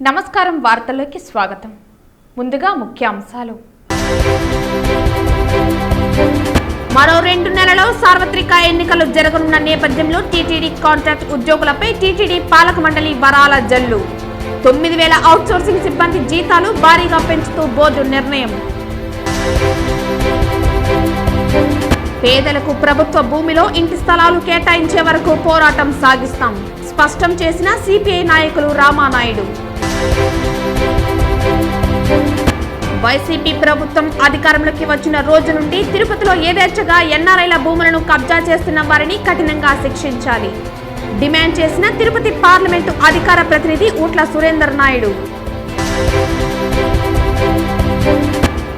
నమస్కారం వార్తల్లోకి స్వాగతం. ముందుగా ముఖ్యాంశాలు. మరో 2 నెలల్లో సార్వత్రిక ఎన్నికలు జరగనున్న నేపథ్యంలో టీటీడీ కాంట్రాక్ట్ ఉద్యోగులపై టీటీడీ పాలక మండలి వరాల జల్లు. 9,000 అవుట్సోర్సింగ్ సిబ్బంది జీతాలు భారీగా పెంచుతూ బోర్డు నిర్ణయం. పేదలకు ప్రభుత్వ భూమిలో ఇంటి స్థలాలు కేటాయించే వరకు పోరాటం సాగిస్తాం స్పష్టం చేసిన సిపిఐ నాయకులు రామానాయుడు. వైసీపీ ప్రభుత్వం అధికారంలోకి వచ్చిన రోజు నుండి తిరుపతిలో యథేచ్ఛగా ఎన్ఆర్ఐల భూములను కబ్జా చేస్తున్న వారిని కఠినంగా శిక్షించాలి డిమాండ్ చేసిన తిరుపతి పార్లమెంటు అధికార ప్రతినిధి ఊట్ల సురేందర్ నాయుడు.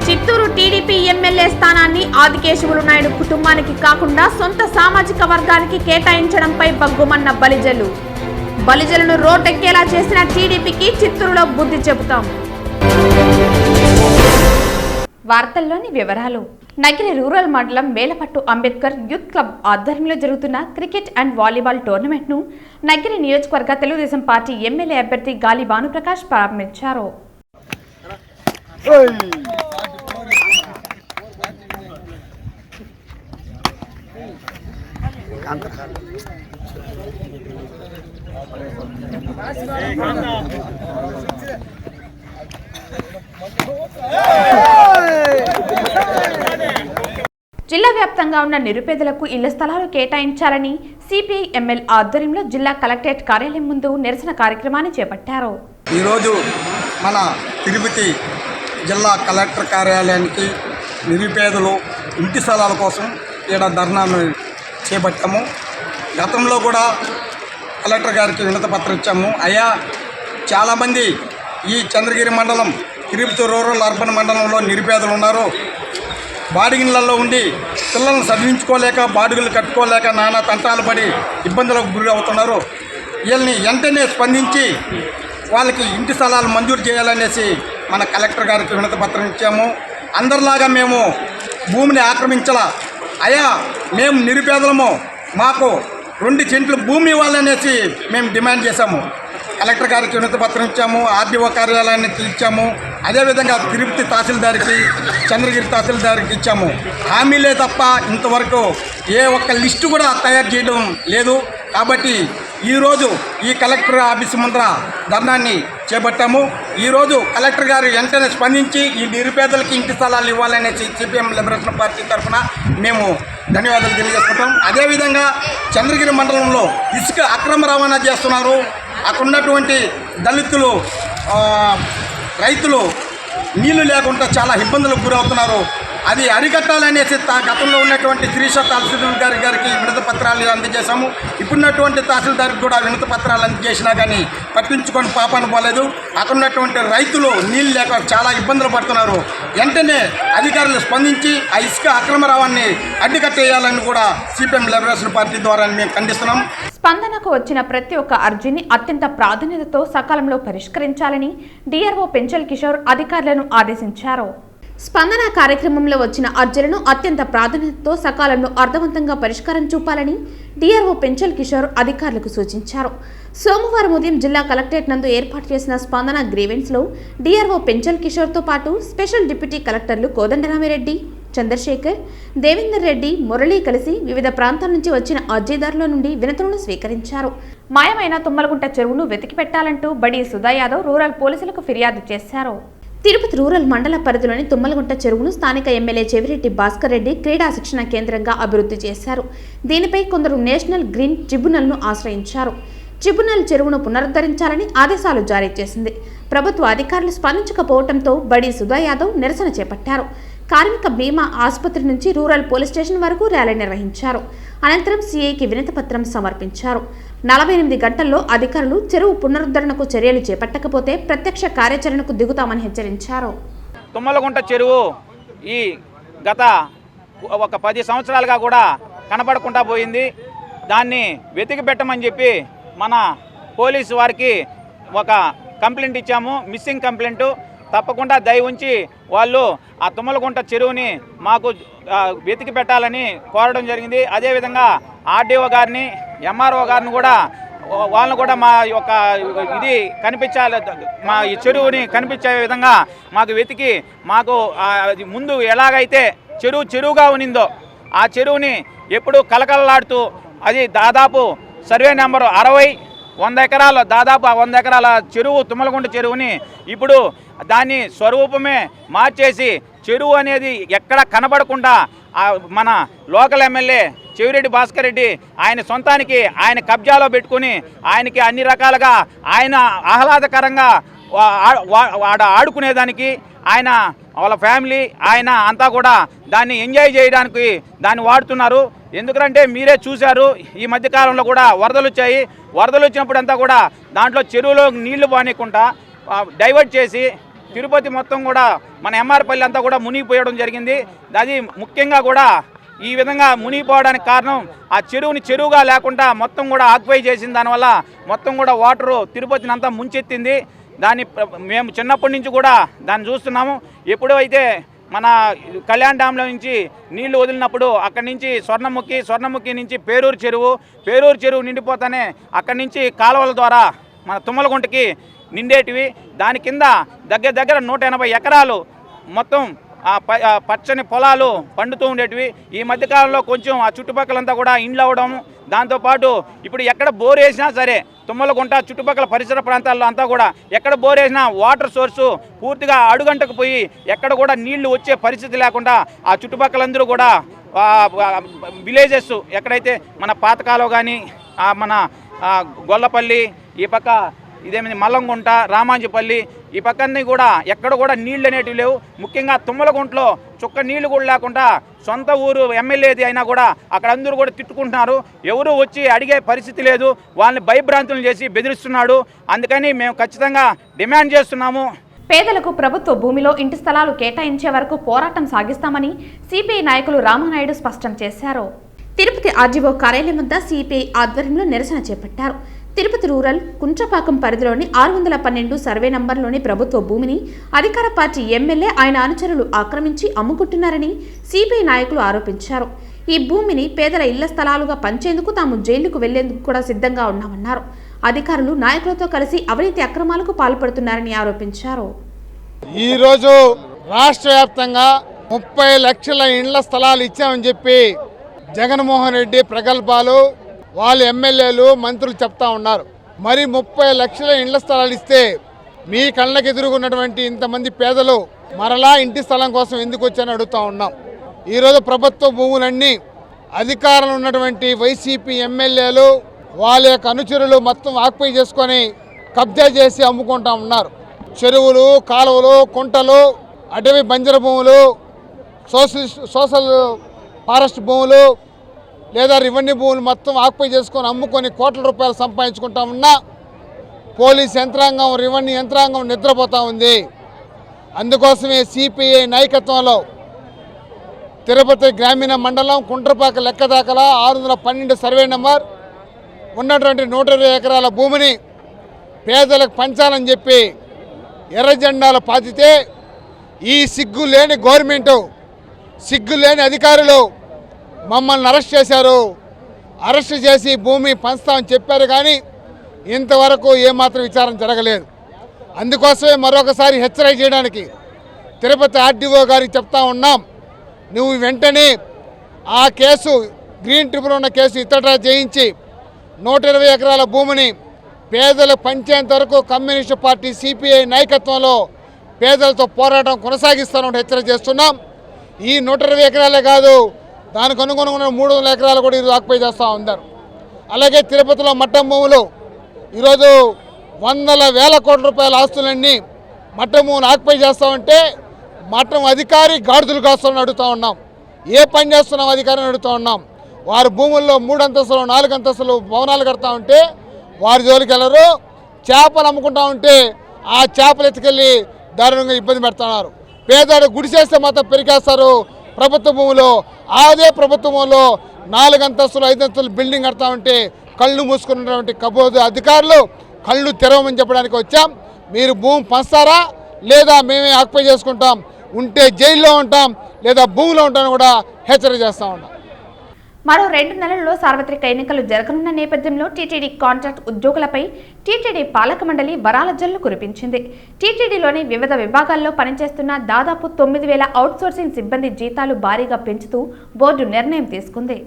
చిత్తూరు టీడీపీ ఎమ్మెల్యే స్థానాన్ని ఆదికేశవులు నాయుడు కుటుంబానికి కాకుండా సొంత సామాజిక వర్గానికి కేటాయించడంపై బగ్గుమన్న బలిజలను రోడ్డెక్కేలా చేసిన టీడీపీకి చిత్తూరులో బుద్ధి చెబుతాం. వార్తల్లోని వివరాలు. నగిరి రూరల్ మండలం మేలపట్టు అంబేద్కర్ యూత్ క్లబ్ ఆధ్వర్యంలో జరుగుతున్న క్రికెట్ అండ్ వాలీబాల్ టోర్నమెంట్ ను నగిరి నియోజకవర్గ తెలుగుదేశం పార్టీ ఎమ్మెల్యే అభ్యర్థి గాలి భానుప్రకాష్ ప్రారంభించారు. జిల్లా వ్యాప్తంగా ఉన్న నిరుపేదలకు ఇళ్ల స్థలాలు కేటాయించాలని సిపిఐ ఎమ్మెల్యే ఆధ్వర్యంలో జిల్లా కలెక్టరేట్ కార్యాలయం ముందు నిరసన కార్యక్రమాన్ని చేపట్టారు. ఈరోజు మన తిరుపతి జిల్లా కలెక్టర్ కార్యాలయానికి నిరుపేదలు ఇంటి స్థలాల కోసం ఈడ ధర్నాను చేపట్టాము. గతంలో కూడా కలెక్టర్ గారికి వినతిపత్రం ఇచ్చాము. అయ్యా, చాలామంది ఈ చంద్రగిరి మండలం తిరుపతి రూరల్ అర్బన్ మండలంలో నిరుపేదలు ఉన్నారు. బాడిగిళ్ళల్లో ఉండి పిల్లలను చదివించుకోలేక బాడుగులు కట్టుకోలేక నానా తంటాలు పడి ఇబ్బందులకు గురి అవుతున్నారు. వీళ్ళని వెంటనే స్పందించి వాళ్ళకి ఇంటి స్థలాలు మంజూరు చేయాలనేసి మన కలెక్టర్ గారికి వినతిపత్రం ఇచ్చాము. అందరిలాగా మేము భూమిని ఆక్రమించాల. అయ్యా, మేము నిరుపేదలము, మాకు 2 సెంట్లు భూమి ఇవ్వాలనేసి మేము డిమాండ్ చేశాము. కలెక్టర్ గారికి వినతిపత్రం ఇచ్చాము, ఆర్డీఓ కార్యాలయానికి ఇచ్చాము, అదేవిధంగా తిరుపతి తహసీల్దార్కి, చంద్రగిరి తహసీల్దార్కి ఇచ్చాము. హామీలే తప్ప ఇంతవరకు ఏ ఒక్క లిస్టు కూడా తయారు చేయడం లేదు. కాబట్టి ఈరోజు ఈ కలెక్టర్ ఆఫీసు ముందర ధర్నాన్ని చేపట్టాము. ఈరోజు కలెక్టర్ గారు వెంటనే స్పందించి ఈ నిరుపేదలకి ఇంటి స్థలాలు ఇవ్వాలనేసి సిపిఎం లిబరేషన్ పార్టీ తరఫున మేము ధన్యవాదాలు తెలియజేసుకుంటాం. అదేవిధంగా చంద్రగిరి మండలంలో ఇసుక అక్రమ రవాణా చేస్తున్నారు. అక్కడ ఉన్నటువంటి దళితులు, రైతులు నీళ్లు లేకుండా చాలా ఇబ్బందులకు గురవుతున్నారు. అది అరికట్టాలనేసి గతంలో ఉన్నటువంటి శిరీష తహసీల్దార్ గారికి వినతిపత్రాలు అందజేశాము. ఇప్పుడున్నటువంటి తహసీల్దార్కి కూడా వినతిపత్రాలు అందజేసినా కానీ పట్టించుకొని పాపాను పోలేదు. అక్కడ ఉన్నటువంటి రైతులు నీళ్ళు లేక చాలా ఇబ్బందులు పడుతున్నారు. వెంటనే అధికారులు స్పందించి ఆ ఇసుక అక్రమ రవాణాన్ని అడ్డుకట్టేయాలని కూడా సిపిఎం లిబరేషన్ పార్టీ ద్వారా మేము ఖండిస్తున్నాం. స్పందనకు వచ్చిన ప్రతి ఒక్క అర్జీని అత్యంత ప్రాధాన్యతతో సకాలంలో పరిష్కరించాలని డిఆర్ఓ పెంచల్ కిషోర్ అధికారులను ఆదేశించారు. స్పందన కార్యక్రమంలో వచ్చిన అర్జీలను అత్యంత ప్రాధాన్యతతో సకాలంలో అర్థవంతంగా పరిష్కారం చూపాలని డిఆర్ఓ పెంచల్ కిషోర్ అధికారులకు సూచించారు. సోమవారం ఉదయం జిల్లా కలెక్టరేట్ నందు ఏర్పాటు చేసిన స్పందన గ్రీవెన్స్లో డిఆర్ఓ పెంచల్ కిషోర్తో పాటు స్పెషల్ డిప్యూటీ కలెక్టర్లు కోదండరామిరెడ్డి, చంద్రశేఖర్, దేవేందర్ రెడ్డి, మురళి కలిసి వివిధ ప్రాంతాల నుంచి వచ్చిన అర్జీదారుల నుండి వినతులను స్వీకరించారు. మాయమైన తుమ్మలగుంట చెరువును వెతికి పెట్టాలంటూ బడి సుధా యాదవ్ రూరల్ పోలీసులకు ఫిర్యాదు చేశారు. తిరుపతి రూరల్ మండల పరిధిలోని తుమ్మలగుంట చెరువును స్థానిక ఎమ్మెల్యే చెవిరెడ్డి భాస్కర్ రెడ్డి క్రీడా శిక్షణ కేంద్రంగా అభివృద్ధి చేశారు. దీనిపై కొందరు నేషనల్ గ్రీన్ ట్రిబ్యునల్ను ఆశ్రయించారు. ట్రిబ్యునల్ చెరువును పునరుద్ధరించాలని ఆదేశాలు జారీ చేసింది. ప్రభుత్వ అధికారులు స్పందించకపోవడంతో బడి సుధా యాదవ్ నిరసన చేపట్టారు. కార్మిక బీమా ఆసుపత్రి నుంచి రూరల్ పోలీస్ స్టేషన్ వరకు ర్యాలీ నిర్వహించారు. అనంతరం సీఐకి వినతిపత్రం సమర్పించారు. 48 గంటల్లో అధికారులు చెరువు పునరుద్ధరణకు చర్యలు చేపట్టకపోతే ప్రత్యక్ష కార్యాచరణకు దిగుతామని హెచ్చరించారు. తుమ్మలగుంట చెరువు ఈ గత ఒక 10 సంవత్సరాలుగా కూడా కనబడకుండా పోయింది. దాన్ని వెతికి పెట్టమని చెప్పి మన పోలీసు వారికి ఒక కంప్లైంట్ ఇచ్చాము, మిస్సింగ్ కంప్లైంట్. తప్పకుండా దయ ఉంచి వాళ్ళు ఆ తుమ్మలగుంట చెరువుని మాకు వెతికి పెట్టాలని కోరడం జరిగింది. అదేవిధంగా ఆర్డీఓ గారిని, ఎంఆర్ఓ గారిని కూడా వాళ్ళని కూడా మా యొక్క ఇది కనిపించాలి, మా ఈ చెరువుని కనిపించే విధంగా మాకు వెతికి మాకు అది ముందు ఎలాగైతే చెరువుగా ఉన్నిందో ఆ చెరువుని ఎప్పుడు కలకలలాడుతూ అది దాదాపు సర్వే నెంబరు 60-100 ఎకరాలు, దాదాపు 100 ఎకరాల చెరువు తుమ్మలగుంట చెరువుని ఇప్పుడు దాన్ని స్వరూపమే మార్చేసి చెరువు అనేది ఎక్కడ కనబడకుండా మన లోకల్ ఎమ్మెల్యే చెవిరెడ్డి భాస్కర్ రెడ్డి ఆయన సొంతానికి ఆయన కబ్జాలో పెట్టుకుని ఆయనకి అన్ని రకాలుగా ఆయన ఆహ్లాదకరంగా ఆడుకునేదానికి ఆయన వాళ్ళ ఫ్యామిలీ ఆయన అంతా కూడా దాన్ని ఎంజాయ్ చేయడానికి దాన్ని వాడుతున్నారు. ఎందుకంటే మీరే చూశారు ఈ మధ్యకాలంలో కూడా వరదలు వచ్చాయి. వరదలు వచ్చినప్పుడు అంతా కూడా దాంట్లో చెరువులో నీళ్లు బానికుండా డైవర్ట్ చేసి తిరుపతి మొత్తం కూడా మన ఎంఆర్పల్లి అంతా కూడా మునిగిపోయడం జరిగింది. అది ముఖ్యంగా కూడా ఈ విధంగా మునిగిపోవడానికి కారణం ఆ చెరువుని చెరువుగా లేకుండా మొత్తం కూడా ఆక్యుపై చేసిన దానివల్ల మొత్తం కూడా వాటరు తిరుపతిని అంతా ముంచెత్తింది. దాన్ని మేము చిన్నప్పటి నుంచి కూడా దాన్ని చూస్తున్నాము. ఎప్పుడైతే మన కళ్యాణ్ డ్యాంలో నుంచి నీళ్లు వదిలినప్పుడు అక్కడి నుంచి స్వర్ణముఖి నుంచి పేరూరు చెరువు నిండిపోతానే అక్కడి నుంచి కాలువల ద్వారా మన తుమ్మలగుంటకి నిండేటివి. దాని కింద దగ్గర 180 ఎకరాలు మొత్తం పచ్చని పొలాలు పండుతూ ఉండేటివి. ఈ మధ్యకాలంలో కొంచెం ఆ చుట్టుపక్కలంతా కూడా ఇండ్లు అవ్వడం, దాంతోపాటు ఇప్పుడు ఎక్కడ బోర్ వేసినా సరే తుమ్మలగుంట చుట్టుపక్కల పరిసర ప్రాంతాల్లో అంతా కూడా ఎక్కడ బోర్ వేసినా వాటర్ సోర్సు పూర్తిగా అడుగంటకు పోయి ఎక్కడ కూడా నీళ్లు వచ్చే పరిస్థితి లేకుండా ఆ చుట్టుపక్కలందరూ కూడా విలేజెస్ ఎక్కడైతే మన పాతకాలో కానీ మన గొల్లపల్లి ఈ పక్క ఇదేమైంది మల్లంగుంట రామాంజపల్లి ఈ పక్కన్నీ కూడా ఎక్కడ కూడా నీళ్ళు అనేటివి లేవు. ముఖ్యంగా తుమ్మలగుంటలో చుక్క నీళ్లు కూడా లేకుండా సొంత ఊరు ఎమ్మెల్యేది అయినా కూడా అక్కడ అందరూ కూడా తిట్టుకుంటున్నారు. ఎవరు వచ్చి అడిగే పరిస్థితి లేదు. వాళ్ళని భయభ్రాంతులు చేసి బెదిరిస్తున్నాడు. అందుకని మేము ఖచ్చితంగా డిమాండ్ చేస్తున్నాము. పేదలకు ప్రభుత్వ భూమిలో ఇంటి స్థలాలు కేటాయించే వరకు పోరాటం సాగిస్తామని సిపిఐ నాయకులు రామానాయుడు స్పష్టం చేశారు. తిరుపతి ఆర్జీఓ కార్యాలయం వద్ద సిపిఐ ఆధ్వర్యంలో నిరసన చేపట్టారు. తిరుపతి రూరల్ కుంట్రపాకం పరిధిలోని 612 సర్వే నంబర్లోని ప్రభుత్వ భూమిని అధికార పార్టీ ఎమ్మెల్యే ఆయన అనుచరులు ఆక్రమించి అమ్ముకుంటున్నారని సిపిఐ నాయకులు ఆరోపించారు. ఈ భూమిని పేదల ఇళ్ల స్థలాలుగా పంచేందుకు తాము జైలుకు వెళ్లేందుకు కూడా సిద్ధంగా ఉన్నామన్నారు. అధికారులు నాయకులతో కలిసి అవినీతి అక్రమాలకు పాల్పడుతున్నారని ఆరోపించారు. ఈరోజు రాష్ట్ర వ్యాప్తంగా 30 లక్షల ఇండ్ల స్థలాలు ఇచ్చామని చెప్పి జగన్మోహన్ రెడ్డి ప్రగల్భాలు వాళ్ళ ఎమ్మెల్యేలు మంత్రులు చెప్తా ఉన్నారు. మరి 30 లక్షల ఇండ్ల స్థలాలు ఇస్తే మీ కళ్ళకి ఎదురుగున్నటువంటి ఇంతమంది పేదలు మరలా ఇంటి స్థలం కోసం ఎందుకు వచ్చారని అడుగుతూ ఉన్నాం. ఈరోజు ప్రభుత్వ భూములన్నీ అధికారంలో ఉన్నటువంటి వైసీపీ ఎమ్మెల్యేలు వాళ్ళ యొక్క అనుచరులు మొత్తం ఆక్యుపై చేసుకొని కబ్జా చేసి అమ్ముకుంటా ఉన్నారు. చెరువులు, కాలువలు, కుంటలు, అటవీ బంజర భూములు, సోషల్ ఫారెస్ట్ భూములు లేదా రెవెన్యూ భూములు మొత్తం ఆక్యుపై చేసుకొని అమ్ముకొని కోట్ల రూపాయలు సంపాదించుకుంటా ఉన్నా పోలీస్ యంత్రాంగం, రెవెన్యూ యంత్రాంగం నిద్రపోతూ ఉంది. అందుకోసమే సిపిఐ నాయకత్వంలో తిరుపతి గ్రామీణ మండలం కుంట్రపాక లెక్క దాఖలా 612 సర్వే నెంబర్ ఉన్నటువంటి 120 ఎకరాల భూమిని పేదలకు పంచాలని చెప్పి ఎర్ర జెండాలు పాతితే ఈ సిగ్గు లేని గవర్నమెంటు, సిగ్గు లేని అధికారులు మమ్మల్ని అరెస్ట్ చేశారు. అరెస్ట్ చేసి భూమి పంచుతామని చెప్పారు కానీ ఇంతవరకు ఏమాత్రం విచారణ జరగలేదు. అందుకోసమే మరొకసారి హెచ్చరిక చేయడానికి తిరుపతి ఆర్డీఓ గారికి చెప్తా ఉన్నాం. నువ్వు వెంటనే ఆ కేసు గ్రీన్ ట్రిబ్యునల్ ఉన్న కేసు ఇతర చేయించి 120 ఎకరాల భూమిని పేదలు పంచేంత వరకు కమ్యూనిస్టు పార్టీ సిపిఐ నాయకత్వంలో పేదలతో పోరాటం కొనసాగిస్తామని హెచ్చరిక చేస్తున్నాం. ఈ 120 ఎకరాలే కాదు, దానికి అనుగుణంగా 300 ఎకరాలు కూడా ఈరోజు ఆక్యుపై చేస్తూ ఉన్నారు. అలాగే తిరుపతిలో మట్టం భూములు ఈరోజు వందల వేల కోట్ల రూపాయల ఆస్తులన్నీ మట్టం భూములు ఆక్యుపై చేస్తామంటే మట్టం అధికారి గాడిదలు కాస్తామని అడుగుతూ ఉన్నాం. ఏ పని చేస్తున్నాం అధికారిని అడుగుతూ ఉన్నాం. వారి భూముల్లో 3 అంతస్తులు 4 అంతస్తులు భవనాలు కడతా ఉంటే వారి జోలికి వెళ్ళరు. చేపలు అమ్ముకుంటా ఉంటే ఆ చేపలు ఎత్తుకెళ్ళి దారుణంగా ఇబ్బంది పెడుతున్నారు. పేదవాడు గుడిసేస్తే మాత్రం పెరిగేస్తారు. ప్రభుత్వ భూములో అదే ప్రభుత్వ భూములో 4 అంతస్తులు 5 అంతస్తులు బిల్డింగ్ కడతా ఉంటే కళ్ళు మూసుకున్నటువంటి కబోదు అధికారులు కళ్ళు తెరవమని చెప్పడానికి వచ్చాం. మీరు భూమి పంచుతారా లేదా మేమే ఆక్యుపై చేసుకుంటాం, ఉంటే జైల్లో ఉంటాం లేదా భూమిలో ఉంటామని కూడా హెచ్చరిక చేస్తూ ఉంటాం. మరో 2 నెలల్లో సార్వత్రిక ఎన్నికలు జరగనున్న నేపథ్యంలో టీటీడీ కాంట్రాక్ట్ ఉద్యోగులపై టీటీడీ పాలక మండలి వరాల జల్లు కురిపించింది. టీటీడీలోని వివిధ విభాగాల్లో పనిచేస్తున్న దాదాపు 9,000 అవుట్సోర్సింగ్ సిబ్బంది జీతాలు భారీగా పెంచుతూ బోర్డు నిర్ణయం తీసుకుంది.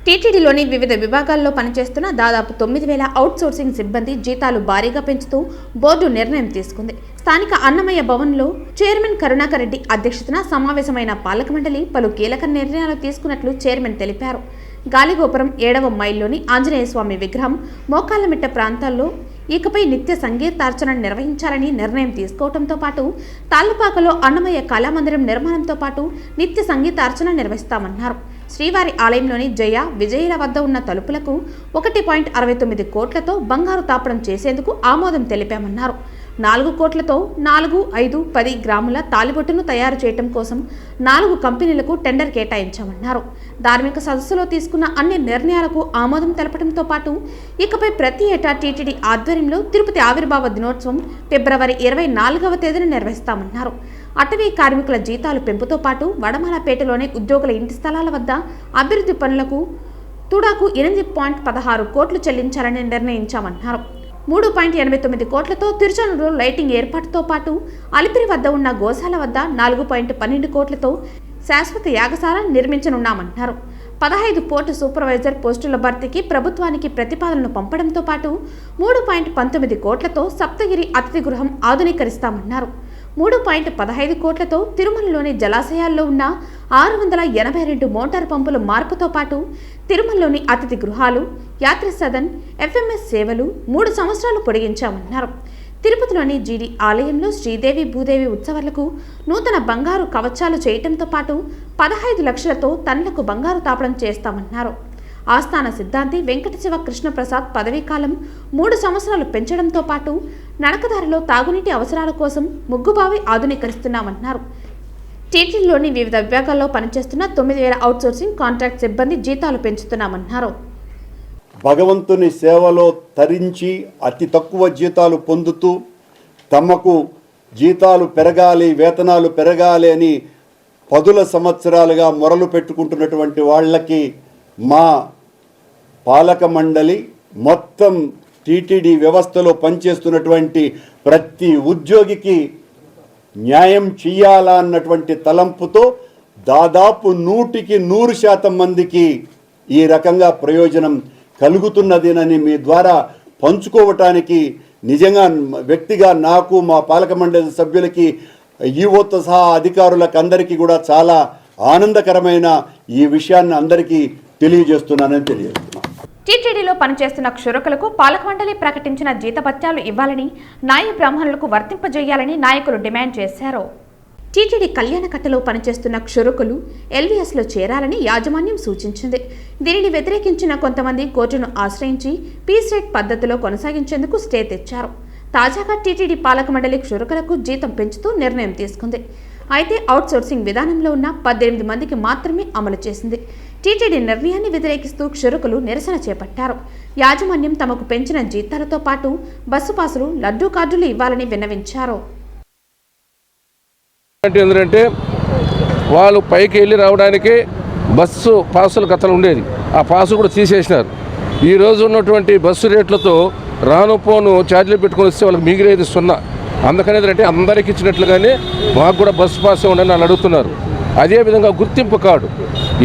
టీటీడీలోని వివిధ విభాగాల్లో పనిచేస్తున్న దాదాపు 9,000 అవుట్సోర్సింగ్ సిబ్బంది జీతాలు భారీగా పెంచుతూ బోర్డు నిర్ణయం తీసుకుంది. స్థానిక అన్నమయ్య భవన్లో చైర్మన్ కరుణాకర్ రెడ్డి అధ్యక్షతన సమావేశమైన పాలక మండలి పలు కీలక నిర్ణయాలు తీసుకున్నట్లు చైర్మన్ తెలిపారు. గాలిగోపురం 7వ మైల్లోని ఆంజనేయ స్వామి విగ్రహం మోకాళ్లమిట్ట ప్రాంతాల్లో ఇకపై నిత్య సంగీతార్చన నిర్వహించాలని నిర్ణయం తీసుకోవడంతో పాటు తాళ్లపాకలో అన్నమయ్య కళామందిరం నిర్మాణంతో పాటు నిత్య సంగీతార్చన నిర్వహిస్తామన్నారు. శ్రీవారి ఆలయంలోని జయ విజయుల వద్ద ఉన్న తలుపులకు 1.69 కోట్లతో బంగారు తాపడం చేసేందుకు ఆమోదం తెలిపామన్నారు. 4 కోట్లతో 4, 5, 10 గ్రాముల తాలిబొట్టును తయారు చేయడం కోసం 4 కంపెనీలకు టెండర్ కేటాయించామన్నారు. ధార్మిక సదస్సులో తీసుకున్న అన్ని నిర్ణయాలకు ఆమోదం తెలపడంతో పాటు ఇకపై ప్రతి ఏటా టీటీడీ ఆధ్వర్యంలో తిరుపతి ఆవిర్భావ దినోత్సవం ఫిబ్రవరి 24వ తేదీన నిర్వహిస్తామన్నారు. అటవీ కార్మికుల జీతాలు పెంపుతో పాటు వడమాలపేటలోని ఉద్యోగుల ఇంటి స్థలాల వద్ద అభివృద్ధి పనులకు తుడాకు 8.16 కోట్లు చెల్లించాలని నిర్ణయించామన్నారు. 3.89 కోట్లతో తిరుచానూరులో లైటింగ్ ఏర్పాటుతో పాటు అలిపిరి వద్ద ఉన్న గోశాల వద్ద 4.12 కోట్లతో శాశ్వత యాగశాల నిర్మించనున్నామన్నారు. 15 పోర్టు సూపర్వైజర్ పోస్టుల భర్తీకి ప్రభుత్వానికి ప్రతిపాదనలు పంపడంతో పాటు 3.19 కోట్లతో సప్తగిరి అతిథి గృహం ఆధునీకరిస్తామన్నారు. 3.15 కోట్లతో తిరుమలలోని జలాశయాల్లో ఉన్న 682 మోటార్ పంపుల మార్పుతో పాటు తిరుమలలోని అతిథి గృహాలు, యాత్రి సదన్, ఎఫ్ఎంఎస్ సేవలు 3 సంవత్సరాలు పొడిగించామన్నారు. తిరుపతిలోని జీడి ఆలయంలో శ్రీదేవి భూదేవి ఉత్సవాలకు నూతన బంగారు కవచాలు చేయటంతో పాటు 15 లక్షలతో టన్నులకు బంగారు తాపడం చేస్తామన్నారు. ఆస్థాన సిద్ధాంతి వెంకట శివ కృష్ణప్రసాద్ పదవీకాలం 3 సంవత్సరాలు పెంచడంతో పాటు నడకదారిలో తాగునీటి అవసరాల కోసం ముగ్గుబావి ఆధునీకరిస్తున్నామన్నారు. టీటీడీలోని వివిధ విభాగాల్లో పనిచేస్తున్న 9,000 అవుట్సోర్సింగ్ కాంట్రాక్ట్ సిబ్బంది జీతాలు పెంచుతున్నామన్నారు. భగవంతుని సేవలో తరించి అతి తక్కువ జీతాలు పొందుతూ తమకు జీతాలు పెరగాలి, వేతనాలు పెరగాలి అని 10 సంవత్సరాలుగా మొరలు పెట్టుకుంటున్నటువంటి వాళ్ళకి మా పాలక మండలి మొత్తం టీటీడీ వ్యవస్థలో పనిచేస్తున్నటువంటి ప్రతి ఉద్యోగికి న్యాయం చెయ్యాలా అన్నటువంటి తలంపుతో దాదాపు 100% మందికి ఈ రకంగా ప్రయోజనం కలుగుతున్నదేనని మీ ద్వారా పంచుకోవటానికి నిజంగా వ్యక్తిగా నాకు, మా పాలక మండలి సభ్యులకి, ఈవోతో సహా అధికారులకు అందరికీ కూడా చాలా ఆనందకరమైన ఈ విషయాన్ని అందరికీ తెలియజేస్తున్నానని తెలియజేస్తున్నాను. టీటీడీలో పనిచేస్తున్న క్షురకులకు పాలక మండలి ప్రకటించిన జీతభత్యాలు ఇవ్వాలని, నాయ బ్రాహ్మణులకు వర్తింపజేయాలని నాయకులు డిమాండ్ చేశారు. టీటీడీ కళ్యాణకట్టలో పనిచేస్తున్న క్షురకులు ఎల్వీఎస్లో చేరాలని యాజమాన్యం సూచించింది. దీనిని వ్యతిరేకించిన కొంతమంది కోర్టును ఆశ్రయించి పీస్ రేట్ పద్ధతిలో కొనసాగించేందుకు స్టే తెచ్చారు. తాజాగా టీటీడీ పాలక మండలి క్షురకులకు జీతం పెంచుతూ నిర్ణయం తీసుకుంది. అయితే అవుట్సోర్సింగ్ విధానంలో ఉన్న 18 మందికి మాత్రమే అమలు చేసింది. టీటీడీ నిర్ణయాన్ని వ్యతిరేకిస్తూ క్షురకులు నిరసన చేపట్టారు. యాజమాన్యం తమకు పెంచిన జీతాలతో పాటు బస్సు పాసులు, లడ్డూ కార్డులు ఇవ్వాలని విన్నవించారు. ఎందుకంటే వాళ్ళు పైకి వెళ్ళి రావడానికి బస్సు పాసుల కథలు ఉండేది, ఆ పాసు కూడా తీసేసినారు. ఈరోజు ఉన్నటువంటి బస్సు రేట్లతో రాను పోను ఛార్జీలు పెట్టుకొని వస్తే వాళ్ళకి మిగిలేది 0. అందుకని ఏంటంటే అందరికి ఇచ్చినట్లుగానే మాకు కూడా బస్సు పాస్ ఉండని వాళ్ళు అడుగుతున్నారు. అదేవిధంగా గుర్తింపు కార్డు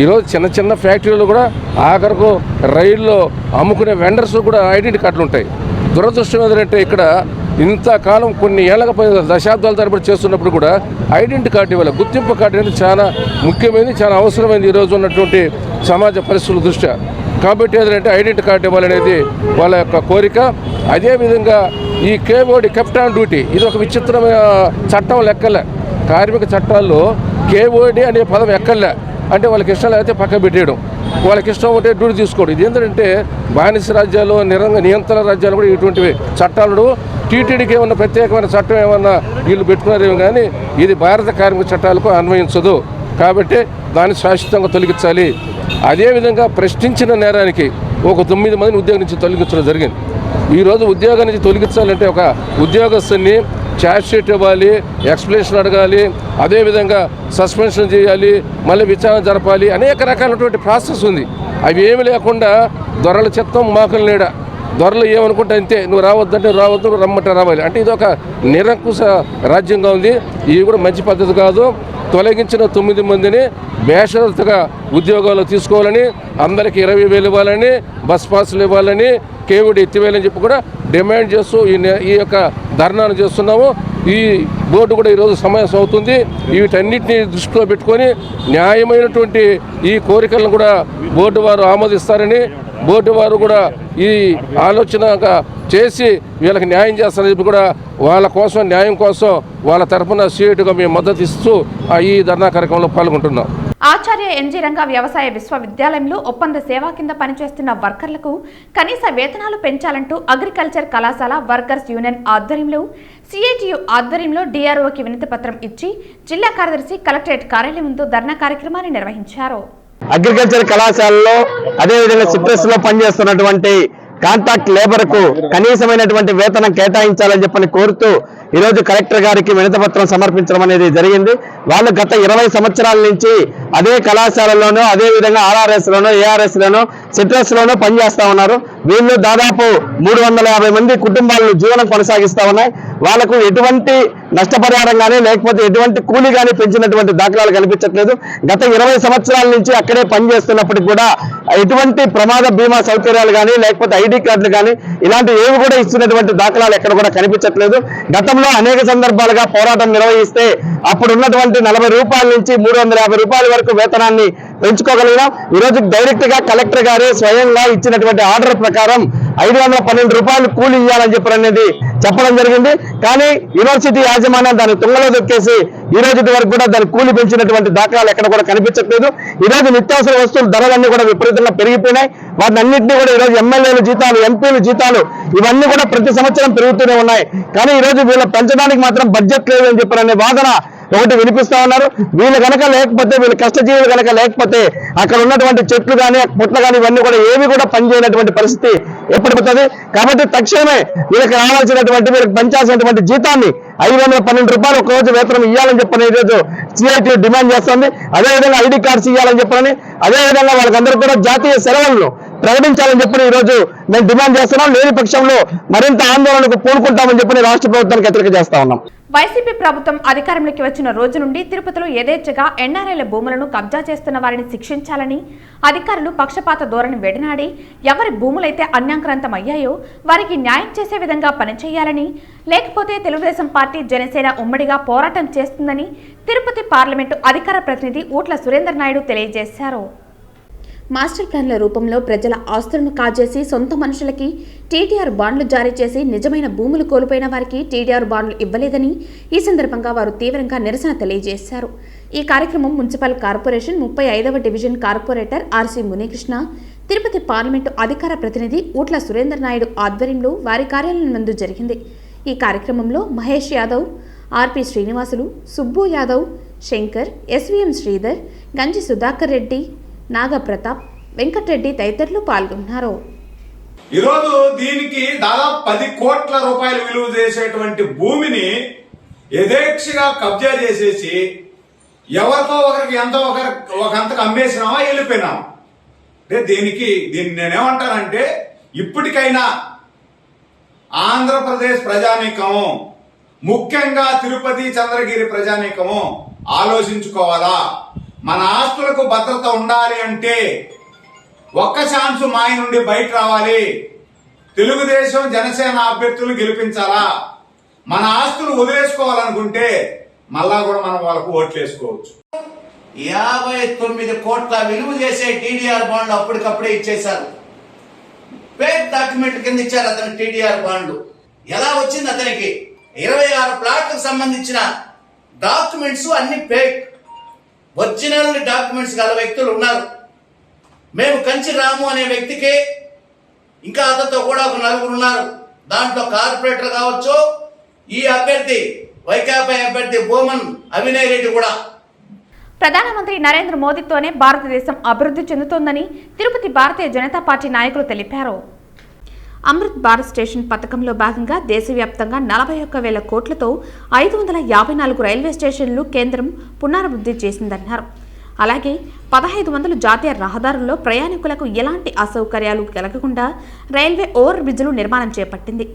ఈరోజు చిన్న చిన్న ఫ్యాక్టరీలు కూడా ఆఖరకు రైల్లో అమ్ముకునే వెండర్స్ కూడా ఐడెంటిటీ కార్డులు ఉంటాయి. దురదృష్టం ఏంటంటే ఇక్కడ ఇంతకాలం కొన్ని ఏళ్ళగా దశాబ్దాల తరబడి చేస్తున్నప్పుడు కూడా ఐడెంటిటీ కార్డు ఇవ్వాలి. గుర్తింపు కార్డు అనేది చాలా ముఖ్యమైనది, చాలా అవసరమైనది ఈరోజు ఉన్నటువంటి సమాజ పరిస్థితుల దృష్ట్యా. కాబట్టి ఏంటంటే ఐడెంటిటీ కార్డు ఇవ్వాలనేది వాళ్ళ యొక్క కోరిక. అదేవిధంగా ఈ కేబోర్డ్ కెప్టాన్ డ్యూటీ ఇది ఒక విచిత్రమైన చట్టం లెక్కలే. కార్మిక చట్టాల్లో కేబోర్డ్ అనే పదం ఎక్కలే. అంటే వాళ్ళకి ఇష్టం లేకపోతే పక్క పెట్టేయడం, వాళ్ళకి ఇష్టం ఉంటే డ్యూటీ తీసుకోవడం. ఇది ఏంటంటే బానిస రాజ్యాలు, నియంత్రణ రాజ్యాలు కూడా ఇటువంటివి చట్టాలు. టీటీడీకి ఏమన్నా ప్రత్యేకమైన చట్టం ఏమన్నా వీళ్ళు పెట్టుకున్నారేమో కానీ ఇది భారత కార్మిక చట్టాలకు అన్వయించదు. కాబట్టి దాన్ని శాశ్వతంగా తొలగించాలి. అదేవిధంగా ప్రశ్నించిన నేరానికి ఒక 9 మందిని ఉద్యోగం నుంచి తొలగించడం జరిగింది. ఈరోజు ఉద్యోగం నుంచి తొలగించాలంటే ఒక ఉద్యోగస్తుని ఛార్జ్ షీట్ ఇవ్వాలి, ఎక్స్ప్లెనేషన్ అడగాలి, అదేవిధంగా సస్పెన్షన్ చేయాలి, మళ్ళీ విచారణ జరపాలి, అనేక రకాలైనటువంటి ప్రాసెస్ ఉంది. అవి ఏమి లేకుండా దొరల చిత్తం మాకులు నీడ, దొరలు ఏమనుకుంటే అంతే, నువ్వు రావద్దంటే రావద్దు, రమ్మంటే రావాలి అంటే ఇది ఒక నిరంకుశ రాజ్యంగా ఉంది. ఇది కూడా మంచి పద్ధతి కాదు. తొలగించిన 9 మందిని బేషరతుగా ఉద్యోగాలు తీసుకోవాలని, అందరికీ 20,000 ఇవ్వాలని, బస్ పాసులు ఇవ్వాలని, కేవడి ఎత్తివేయాలని చెప్పి కూడా డిమాండ్ చేస్తూ ఈ యొక్క ధర్నాను చేస్తున్నాము. ఈ బోర్డు కూడా ఈరోజు సమావేశం అవుతుంది. వీటన్నిటిని దృష్టిలో పెట్టుకొని న్యాయమైనటువంటి ఈ కోరికలను కూడా బోర్డు వారు ఆమోదిస్తారని, బోర్డు వారు కూడా ఈ ఆలోచనగా చేసి వీళ్ళకి న్యాయం చేస్తారని చెప్పి కూడా వాళ్ళ కోసం, న్యాయం కోసం వాళ్ళ తరఫున సీటుగా మేము మద్దతు ఇస్తూ ఈ ధర్నా కార్యక్రమంలో పాల్గొంటున్నాం. ఆచార్య ఎన్జీ రంగా వ్యవసాయ విశ్వవిద్యాలయంలో ఒప్పంద సేవా కింద పనిచేస్తున్న వర్కర్లకు కనీస వేతనాలు పెంచాలంటూ అగ్రికల్చర్ కళాశాల వర్కర్స్ యూనియన్ ఆధ్వర్యంలో సిఐటియు ఆధ్వర్యంలో డిఆర్ఓకి వినతి పత్రం ఇచ్చి జిల్లా కార్యదర్శి కలెక్టరేట్ కార్యాలయం ముందు ధర్నా కార్యక్రమాన్ని నిర్వహించారు. అగ్రికల్చర్ కళాశాలలో అదేవిధంగా సిట్రస్ లో పనిచేస్తున్నటువంటి కాంట్రాక్ట్ లేబర్ కు కనీసమైనటువంటి వేతనం కేటాయించాలని చెప్పని కోరుతూ ఈరోజు కలెక్టర్ గారికి వినతిపత్రం సమర్పించడం అనేది జరిగింది. వాళ్ళు గత 20 సంవత్సరాల నుంచి అదే కళాశాలలోనూ, అదేవిధంగా ఆర్ఆర్ఎస్ లోనూ, ఏఆర్ఎస్ లోనూ, సిట్రస్ లోనూ పనిచేస్తా ఉన్నారు. వీళ్ళు దాదాపు 350 మంది కుటుంబాలను జీవనం కొనసాగిస్తా ఉన్నాయి. వాళ్ళకు ఎటువంటి నష్టపరిహారం కానీ లేకపోతే ఎటువంటి కూలీ కానీ పెంచినటువంటి దాఖలాలు కనిపించట్లేదు. గత 20 సంవత్సరాల నుంచి అక్కడే పనిచేస్తున్నప్పటికి కూడా ఎటువంటి ప్రమాద బీమా సౌకర్యాలు కానీ లేకపోతే ఐడి కార్డులు కానీ ఇలాంటి ఏవి కూడా ఇస్తున్నటువంటి దాఖలాలు ఎక్కడ కూడా కనిపించట్లేదు. గతంలో అనేక సందర్భాలుగా పోరాటం నిర్వహిస్తే అప్పుడు ఉన్నటువంటి 40 రూపాయల నుంచి 350 రూపాయల వరకు వేతనాన్ని పెంచుకోగలిగినాం. ఈరోజు డైరెక్ట్ గా కలెక్టర్ గారే స్వయంగా ఇచ్చినటువంటి ఆర్డర్ ప్రకారం 512 రూపాయలు కూలీ ఇవ్వాలని చెప్పి చెప్పడం జరిగింది. కానీ యూనివర్సిటీ యాజమాన్యం దాన్ని తుంగలో దొక్కేసి ఈ రోజు వరకు కూడా దాని కూలీ పెంచినటువంటి దాఖలాలు ఎక్కడ కూడా కనిపించట్లేదు. ఈరోజు నిత్యావసర వస్తువుల ధరలన్నీ కూడా విపరీతంగా పెరిగిపోయినాయి. వాటిని అన్నింటినీ కూడా ఈరోజు ఎమ్మెల్యేల జీతాలు, ఎంపీల జీతాలు ఇవన్నీ కూడా ప్రతి సంవత్సరం పెరుగుతూనే ఉన్నాయి. కానీ ఈరోజు వీళ్ళ పెంచడానికి మాత్రం బడ్జెట్ లేదు అని చెప్పిన వాదన ఒకటి వినిపిస్తా ఉన్నారు. వీళ్ళు కనుక లేకపోతే, వీళ్ళ కష్టజీవులు కనుక లేకపోతే అక్కడ ఉన్నటువంటి చెట్లు కానీ పుట్లు కానీ ఇవన్నీ కూడా ఏవి కూడా పనిచేయనటువంటి పరిస్థితి ఏర్పడిపోతుంది. కాబట్టి తక్షణమే వీళ్ళకి రావాల్సినటువంటి, వీళ్ళకి పెంచాల్సినటువంటి జీతాన్ని 512 రూపాయలు ఒక రోజు వేతనం ఇవ్వాలని చెప్పని ఈరోజు సిఐటి డిమాండ్ చేస్తుంది. అదేవిధంగా ఐడి కార్డ్స్ ఇవ్వాలని చెప్పని, అదేవిధంగా వాళ్ళకందరూ కూడా జాతీయ సెలవులను ప్రకటించాలని చెప్పని ఈరోజు మేము డిమాండ్ చేస్తున్నాం. లేని పక్షంలో మరింత ఆందోళనకు పూనుకుంటామని చెప్పని రాష్ట్ర ప్రభుత్వానికి హెచ్చరిక చేస్తా ఉన్నాం. వైసీపీ ప్రభుత్వం అధికారంలోకి వచ్చిన రోజు నుండి తిరుపతిలో యథేచ్ఛగా ఎన్ఆర్ఐల భూములను కబ్జా చేస్తున్న వారిని శిక్షించాలని అధికారులు పక్షపాత ధోరణి వెడనాడి ఎవరి భూములైతే అన్యాక్రాంతం అయ్యాయో వారికి న్యాయం చేసే విధంగా పనిచేయాలని, లేకపోతే తెలుగుదేశం పార్టీ, జనసేన ఉమ్మడిగా పోరాటం చేస్తుందని తిరుపతి పార్లమెంటు అధికార ప్రతినిధి ఊట్ల సురేందర్ నాయుడు తెలియజేశారు. మాస్టర్ ప్లాన్ల రూపంలో ప్రజల ఆస్తులను కాజేసి సొంత మనుషులకి టీడీఆర్ బాండ్లు జారీ చేసి నిజమైన భూములు కోల్పోయిన వారికి టీడీఆర్ బాండ్లు ఇవ్వలేదని ఈ సందర్భంగా వారు తీవ్రంగా నిరసన తెలియజేశారు. ఈ కార్యక్రమం మున్సిపల్ కార్పొరేషన్ 35వ division corporator RC Munikrishna, Tirupati parliament అధికార ప్రతినిధి ఊట్ల సురేందర్ నాయుడు ఆధ్వర్యంలో వారి కార్యాలయం నందు జరిగింది. ఈ కార్యక్రమంలో మహేష్ యాదవ్, ఆర్పి శ్రీనివాసులు, సుబ్బు యాదవ్, శంకర్, ఎస్వీఎం శ్రీధర్, గంజి సుధాకర్ రెడ్డి, నాగప్రతాప్, వెంకటరెడ్డి తదితరులు పాల్గొన్నారు. ఈరోజు దీనికి దాదాపు 10 కోట్ల రూపాయలు విలువ చేసేటువంటి భూమిని యథేచ్ఛగా కబ్జా చేసేసి ఎవరికో ఒకరికి ఎంతో ఒకంతకు అమ్మేసినామా, వెళ్ళిపోయినామా. అంటే దీన్ని నేనేమంటానంటే ఇప్పటికైనా ఆంధ్రప్రదేశ్ ప్రజానీకము, ముఖ్యంగా తిరుపతి చంద్రగిరి ప్రజానీకము ఆలోచించుకోవాలా. మన ఆస్తులకు భద్రత ఉండాలి అంటే ఒక్క ఛాన్స్ మాయ నుండి బయట రావాలి. తెలుగుదేశం, జనసేన అభ్యర్థులను గెలిపించాలా. మన ఆస్తులు వదిలేసుకోవాలనుకుంటే మళ్ళా కూడా మనం వాళ్ళకు ఓట్లు వేసుకోవచ్చు. 59 కోట్ల విలువ చేసే టీడీఆర్ బాండ్లు అప్పటికప్పుడే ఇచ్చేశారు. ఫేక్ డాక్యుమెంట్ కింద ఇచ్చారు అతనికి టీడీఆర్ బాండ్లు. ఎలా వచ్చింది అతనికి? 26 ప్లాట్లకు సంబంధించిన డాక్యుమెంట్స్ అన్ని ఫేక్. ఒరిజినల్ డాక్యుమెంట్స్ గల వ్యక్తులు ఉన్నారు. మేము కంచి రాము అనే వ్యక్తికి ఇంకా అతనితో కూడా ఒక 4 ఉన్నారు. దాంట్లో కార్పొరేటర్ కావచ్చు, ఈ అభ్యర్థి వైకాపా అభ్యర్థి బోమన్ అవినయ్ రెడ్డి కూడా. ప్రధానమంత్రి నరేంద్ర మోదీతోనే భారతదేశం అభివృద్ధి చెందుతోందని తిరుపతి భారతీయ జనతా పార్టీ నాయకులు తెలిపారు. అమృత్ భారత్ స్టేషన్ పథకంలో భాగంగా దేశవ్యాప్తంగా 41,000 కోట్లతో 554 రైల్వే స్టేషన్లు కేంద్రం పునరాభివృద్ధి చేసిందన్నారు. అలాగే 1500 జాతీయ రహదారుల్లో ప్రయాణికులకు ఎలాంటి అసౌకర్యాలు కలగకుండా రైల్వే ఓవర్ బ్రిడ్జ్లు నిర్మాణం చేపట్టింది.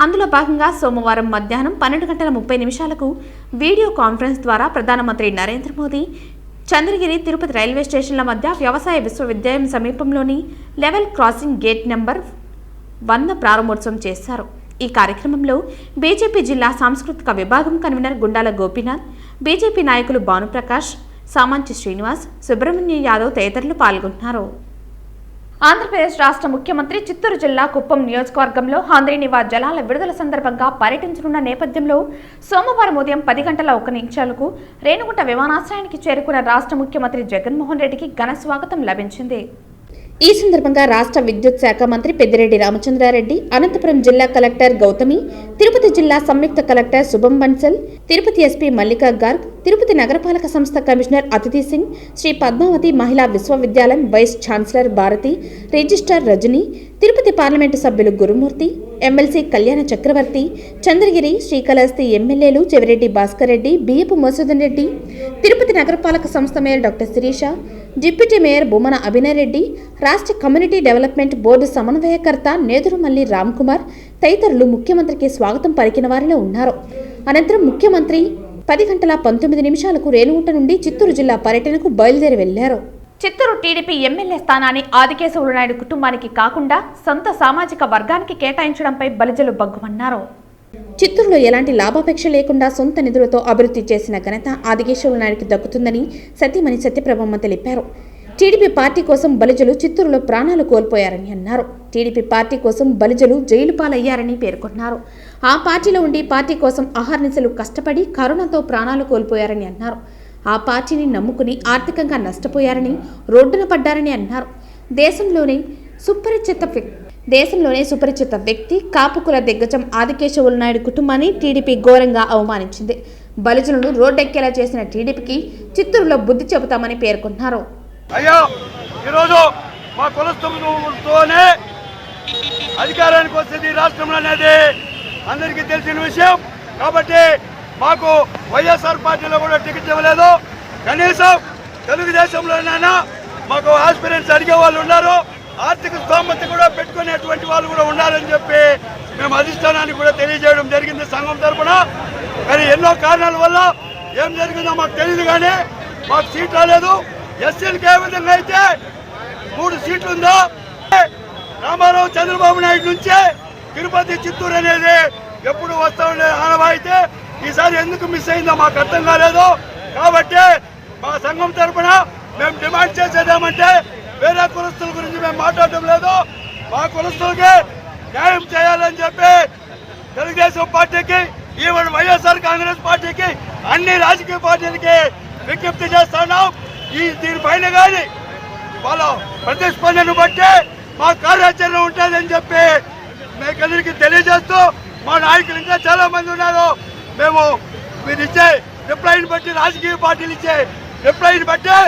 అందులో భాగంగా సోమవారం మధ్యాహ్నం 12:30 వీడియో కాన్ఫరెన్స్ ద్వారా ప్రధానమంత్రి నరేంద్ర మోదీ చంద్రగిరి తిరుపతి రైల్వే స్టేషన్ల మధ్య వ్యవసాయ విశ్వవిద్యాలయం సమీపంలోని లెవెల్ క్రాసింగ్ గేట్ నెంబర్ 100 ప్రారంభోత్సవం చేశారు. ఈ కార్యక్రమంలో బీజేపీ జిల్లా సాంస్కృతిక విభాగం కన్వీనర్ గుండాల గోపీనాథ్, బీజేపీ నాయకులు భానుప్రకాష్, సామంచి శ్రీనివాస్, సుబ్రహ్మణ్య యాదవ్ తదితరులు పాల్గొన్నారు. ఆంధ్రప్రదేశ్ రాష్ట్ర ముఖ్యమంత్రి చిత్తూరు జిల్లా కుప్పం నియోజకవర్గంలో హంద్రీనివా జలాల విడుదల సందర్భంగా పర్యటించనున్న నేపథ్యంలో సోమవారం ఉదయం 10:01 రేణిగుంట విమానాశ్రయానికి చేరుకున్న రాష్ట్ర ముఖ్యమంత్రి జగన్మోహన్ రెడ్డికి ఘన స్వాగతం లభించింది. ఈ సందర్భంగా రాష్ట్ర విద్యుత్ శాఖ మంత్రి పెద్దిరెడ్డి రామచంద్రారెడ్డి, అనంతపురం జిల్లా కలెక్టర్ గౌతమి, తిరుపతి జిల్లా సంయుక్త కలెక్టర్ శుభం బన్సల్, తిరుపతి ఎస్పీ మల్లికా గార్గ్, తిరుపతి నగరపాలక సంస్థ commissioner Athithi Singh, Sri Padmavathi Mahila Visvavidyalayam vice chancellor Bharathi, registrar Rajani, Tirupati parliament సభ్యులు గురుమూర్తి, ఎమ్మెల్సీ కళ్యాణ చక్రవర్తి, చంద్రగిరి, శ్రీకాళహస్తి ఎమ్మెల్యేలు చెవిరెడ్డి భాస్కర్ రెడ్డి, బియ్యపు మసూదన్ రెడ్డి, తిరుపతి నగరపాలక సంస్థ mayor doctor Sirisha, deputy mayor Bommana Abhinay Reddy, రాష్ట్ర కమ్యూనిటీ డెవలప్మెంట్ బోర్డు సమన్వయకర్త నేదురుమల్లి రామ్ కుమార్ తదితరులు ముఖ్యమంత్రికి స్వాగతం పలికిన వారిలో ఉన్నారు. అనంతరం ముఖ్యమంత్రి 10:19 రేణిగుంట నుండి చిత్తూరు జిల్లా పర్యటనకు బయలుదేరి వెళ్లారు. చిత్తూరు టీడీపీ ఎమ్మెల్యే స్థానాన్ని ఆదికేశవులు నాయుడు కుటుంబానికి కాకుండా సొంత సామాజిక వర్గానికి కేటాయించడంపై బలిజలు బగ్గుమన్నారు. చిత్తూరులో ఎలాంటి లాభాపేక్ష లేకుండా సొంత నిధులతో అభివృద్ధి చేసిన ఘనత ఆదికేశవులు నాయుడికి దక్కుతుందని సతీమణి సత్యప్రభమ్మ తెలిపారు. టీడీపీ పార్టీ కోసం బలిజలు చిత్తూరులో ప్రాణాలు కోల్పోయారని అన్నారు. టీడీపీ పార్టీ కోసం బలిజలు జైలు పాలయ్యారని పేర్కొన్నారు. ఆ పార్టీలో ఉండి పార్టీ కోసం అహర్నిశలు కష్టపడి కరోనాతో ప్రాణాలు కోల్పోయారని అన్నారు. ఆ పార్టీని నమ్ముకుని ఆర్థికంగా నష్టపోయారని, రోడ్డున పడ్డారని అన్నారు. దేశంలోనే సుపరిచిత వ్యక్తి కాపుకుల దిగ్గజం ఆదికేశవులు నాయుడు కుటుంబాన్ని టీడీపీ ఘోరంగా అవమానించింది. బలిజలను రోడ్డెక్కేలా చేసిన టీడీపీకి చిత్తూరులో బుద్ధి చెబుతామని పేర్కొన్నారు. అయ్యా, ఈరోజు మా కులస్తులతోనే అధికారానికి వస్తుంది రాష్ట్రంలో అనేది అందరికీ తెలిసిన విషయం. కాబట్టి మాకు వైఎస్ఆర్ పార్టీలో కూడా టికెట్ ఇవ్వలేదు. కనీసం తెలుగుదేశంలోనైనా మాకు ఆస్పిరెంట్స్ అడిగే వాళ్ళు ఉన్నారు, ఆర్థిక స్తోమత కూడా పెట్టుకునేటువంటి వాళ్ళు కూడా ఉండాలని చెప్పి మేము అధిష్టానానికి కూడా తెలియజేయడం జరిగింది సంఘం తరఫున. కానీ ఎన్నో కారణాల వల్ల ఏం జరిగిందో మాకు తెలియదు, కానీ మాకు సీట్ రాలేదు. ఎస్సీలకు ఏ విధంగా అయితే 3 సీట్లు ఉందో, రామారావు చంద్రబాబు నాయుడు నుంచే తిరుపతి చిత్తూరు అనేది ఎప్పుడు వస్తూ ఉండే ఆనవాయితే ఈసారి ఎందుకు మిస్ అయిందో మాకు అర్థం కాలేదు. కాబట్టి మా సంఘం తరఫున మేము డిమాండ్ చేసేదేమంటే, వేరే కులస్తుల గురించి మేము మాట్లాడటం లేదు, మా కులస్తులకి న్యాయం చేయాలని చెప్పి తెలుగుదేశం పార్టీకి, ఈవెన్ వైఎస్ఆర్ కాంగ్రెస్ పార్టీకి, అన్ని రాజకీయ పార్టీలకి విజ్ఞప్తి చేస్తున్నాం. దీనిపైన కానీ వాళ్ళ ప్రతిస్పందనను బట్టి మా కార్యాచరణ ఉంటుందని చెప్పి మీకందరికీ తెలియజేస్తూ, మా నాయకులు ఇంకా చాలా మంది ఉన్నారు. మేము మీరు ఇచ్చే రిప్లైని బట్టి, రాజకీయ పార్టీలు ఇచ్చే రిప్లైని బట్టి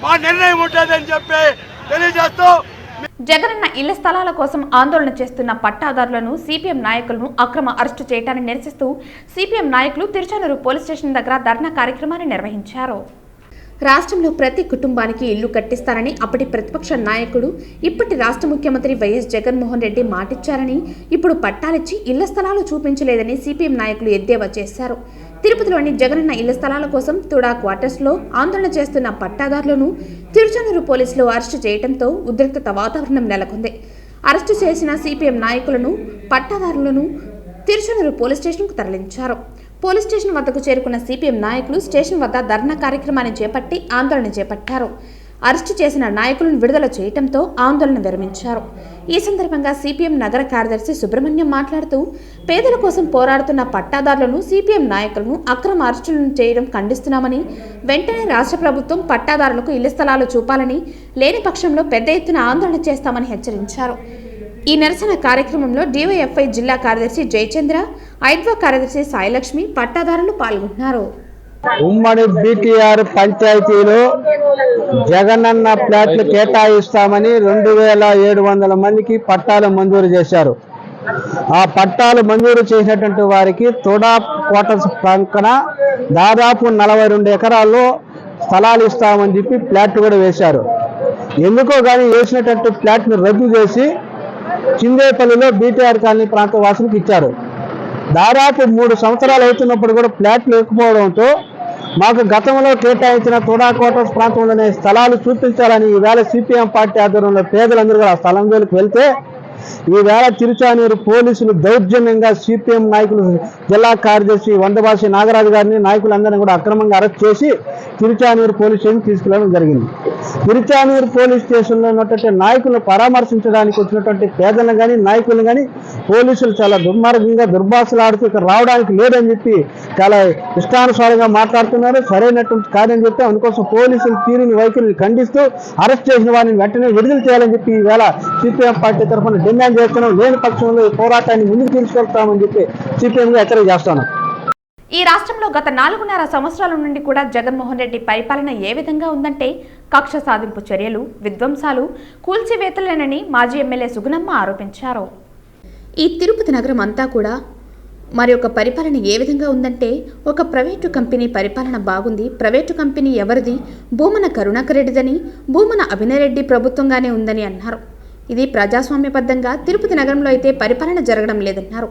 మా నిర్ణయం ఉంటుందని చెప్పి తెలియజేస్తూ, జగనన్న ఇళ్ల స్థలాల కోసం ఆందోళన చేస్తున్న పట్టాదారులను సిపిఎం నాయకులను అక్రమ అరెస్టు చేయడాన్ని నిరసిస్తూ సిపిఎం నాయకులు తిరుచానూరు పోలీస్ స్టేషన్ దగ్గర ధర్నా కార్యక్రమాన్ని నిర్వహించారు. రాష్ట్రంలో ప్రతి కుటుంబానికి ఇల్లు కట్టిస్తారని అప్పటి ప్రతిపక్ష నాయకుడు, ఇప్పటి రాష్ట్ర ముఖ్యమంత్రి వైఎస్ జగన్మోహన్ రెడ్డి మాటిచ్చారని, ఇప్పుడు పట్టాలిచ్చి ఇళ్ల స్థలాలు చూపించలేదని సిపిఎం నాయకులు ఎద్దేవా చేశారు. తిరుపతిలోని జగనన్న ఇళ్ల స్థలాల కోసం తుడా క్వార్టర్స్లో ఆందోళన చేస్తున్న పట్టాదారులను తిరుచానూరు పోలీసులు అరెస్టు చేయడంతో ఉద్రిక్తత వాతావరణం నెలకొంది. అరెస్టు చేసిన సిపిఎం నాయకులను, పట్టాదారులను తిరుచానూరు పోలీస్ స్టేషన్కు తరలించారు. పోలీస్ స్టేషన్ వద్దకు చేరుకున్న సిపిఎం నాయకులు స్టేషన్ వద్ద ధర్నా కార్యక్రమాన్ని చేపట్టి ఆందోళన చేపట్టారు. అరెస్టు చేసిన నాయకులను విడుదల చేయడంతో ఆందోళన విరమించారు. ఈ సందర్భంగా సిపిఎం నగర కార్యదర్శి సుబ్రహ్మణ్యం మాట్లాడుతూ, పేదల కోసం పోరాడుతున్న పట్టాదారులను, సిపిఎం నాయకులను అక్రమ అరెస్టులను చేయడం ఖండిస్తున్నామని, వెంటనే రాష్ట్ర ప్రభుత్వం పట్టాదారులకు ఇళ్ల స్థలాలు చూపాలని, లేని పక్షంలో పెద్ద ఎత్తున ఆందోళన చేస్తామని హెచ్చరించారు. ఈ నిరసన కార్యక్రమంలో డివైఎఫ్ఐ జిల్లా కార్యదర్శి జయచంద్ర, ఐద్వా కార్యదర్శి సాయిలక్ష్మి, పట్టాదారులు పాల్గొన్నారు. ఉమ్మడి బీటీఆర్ పంచాయతీలో జగనన్న ప్లాట్లు కేటాయిస్తామని 2700 మందికి పట్టాలు మంజూరు చేశారు. ఆ పట్టాలు మంజూరు చేసినటువంటి వారికి తోడా క్వార్టర్స్ ప్రక్కన దాదాపు 42 ఎకరాల్లో స్థలాలు ఇస్తామని చెప్పి ప్లాట్ కూడా వేశారు. ఎందుకో కానీ వేసినటువంటి ప్లాట్ను రద్దు చేసి చిందేపల్లిలో బీటీఆర్ కాలనీ ప్రాంత వాసులకు ఇచ్చారు. దాదాపు 3 సంవత్సరాలు అవుతున్నప్పుడు కూడా ప్లాట్లు లేకపోవడంతో మాకు గతంలో కేటాయించిన తోడా క్వార్టర్స్ ప్రాంతంలోనే స్థలాలు చూపించాలని ఈవేళ సిపిఎం పార్టీ ఆధ్వర్యంలో పేదలందరూ కూడా ఆ స్థలం జోలికి వెళ్తే ఈవేళ తిరుచానూరు పోలీసులు దౌర్జన్యంగా సిపిఎం నాయకులు జిల్లా కార్యదర్శి వందభాషి నాగరాజు గారిని నాయకులందరినీ కూడా అక్రమంగా అరెస్ట్ చేసి తిరుచానూరు పోలీస్ స్టేషన్ తీసుకెళ్లడం జరిగింది. తిరుచానూరు పోలీస్ స్టేషన్లో ఉన్నటువంటి నాయకులను పరామర్శించడానికి వచ్చినటువంటి పేదలను కానీ నాయకులను కానీ పోలీసులు చాలా దుర్మార్గంగా దుర్భాషలాడుతూ ఇక్కడ రావడానికి లేదని చెప్పి చాలా ఇష్టానుసారంగా మాట్లాడుతున్నారు. సరైనటువంటి కార్యం చెప్తే అందుకోసం పోలీసులు తీరుని వైఖరిని ఖండిస్తూ అరెస్ట్ చేసిన వారిని వెంటనే విడుదల చేయాలని చెప్పి ఈవేళ సిపిఎం పార్టీ తరఫున డిమాండ్ చేస్తున్నాం. లేని పక్షంలో ఈ పోరాటాన్ని ముందుకు తీసుకెళ్తామని చెప్పి సిపిఎంగా హెచ్చరిక చేస్తాను. ఈ రాష్ట్రంలో గత 4.5 సంవత్సరాల నుండి కూడా జగన్మోహన్ రెడ్డి పరిపాలన ఏ విధంగా ఉందంటే కక్ష సాధింపు చర్యలు, విధ్వంసాలు, కూల్చివేతలేనని మాజీ ఎమ్మెల్యే సుగుణమ్మ ఆరోపించారు. ఈ తిరుపతి నగరం అంతా కూడా మరి ఒక పరిపాలన ఏ విధంగా ఉందంటే ఒక ప్రైవేటు కంపెనీ పరిపాలన బాగుంది. ప్రైవేటు కంపెనీ ఎవరిది? భూమన కరుణాకర్ రెడ్డిదని, భూమన అభినయ్ రెడ్డి ప్రభుత్వంగానే ఉందని అన్నారు. ఇది ప్రజాస్వామ్యబద్ధంగా తిరుపతి నగరంలో అయితే పరిపాలన జరగడం లేదన్నారు.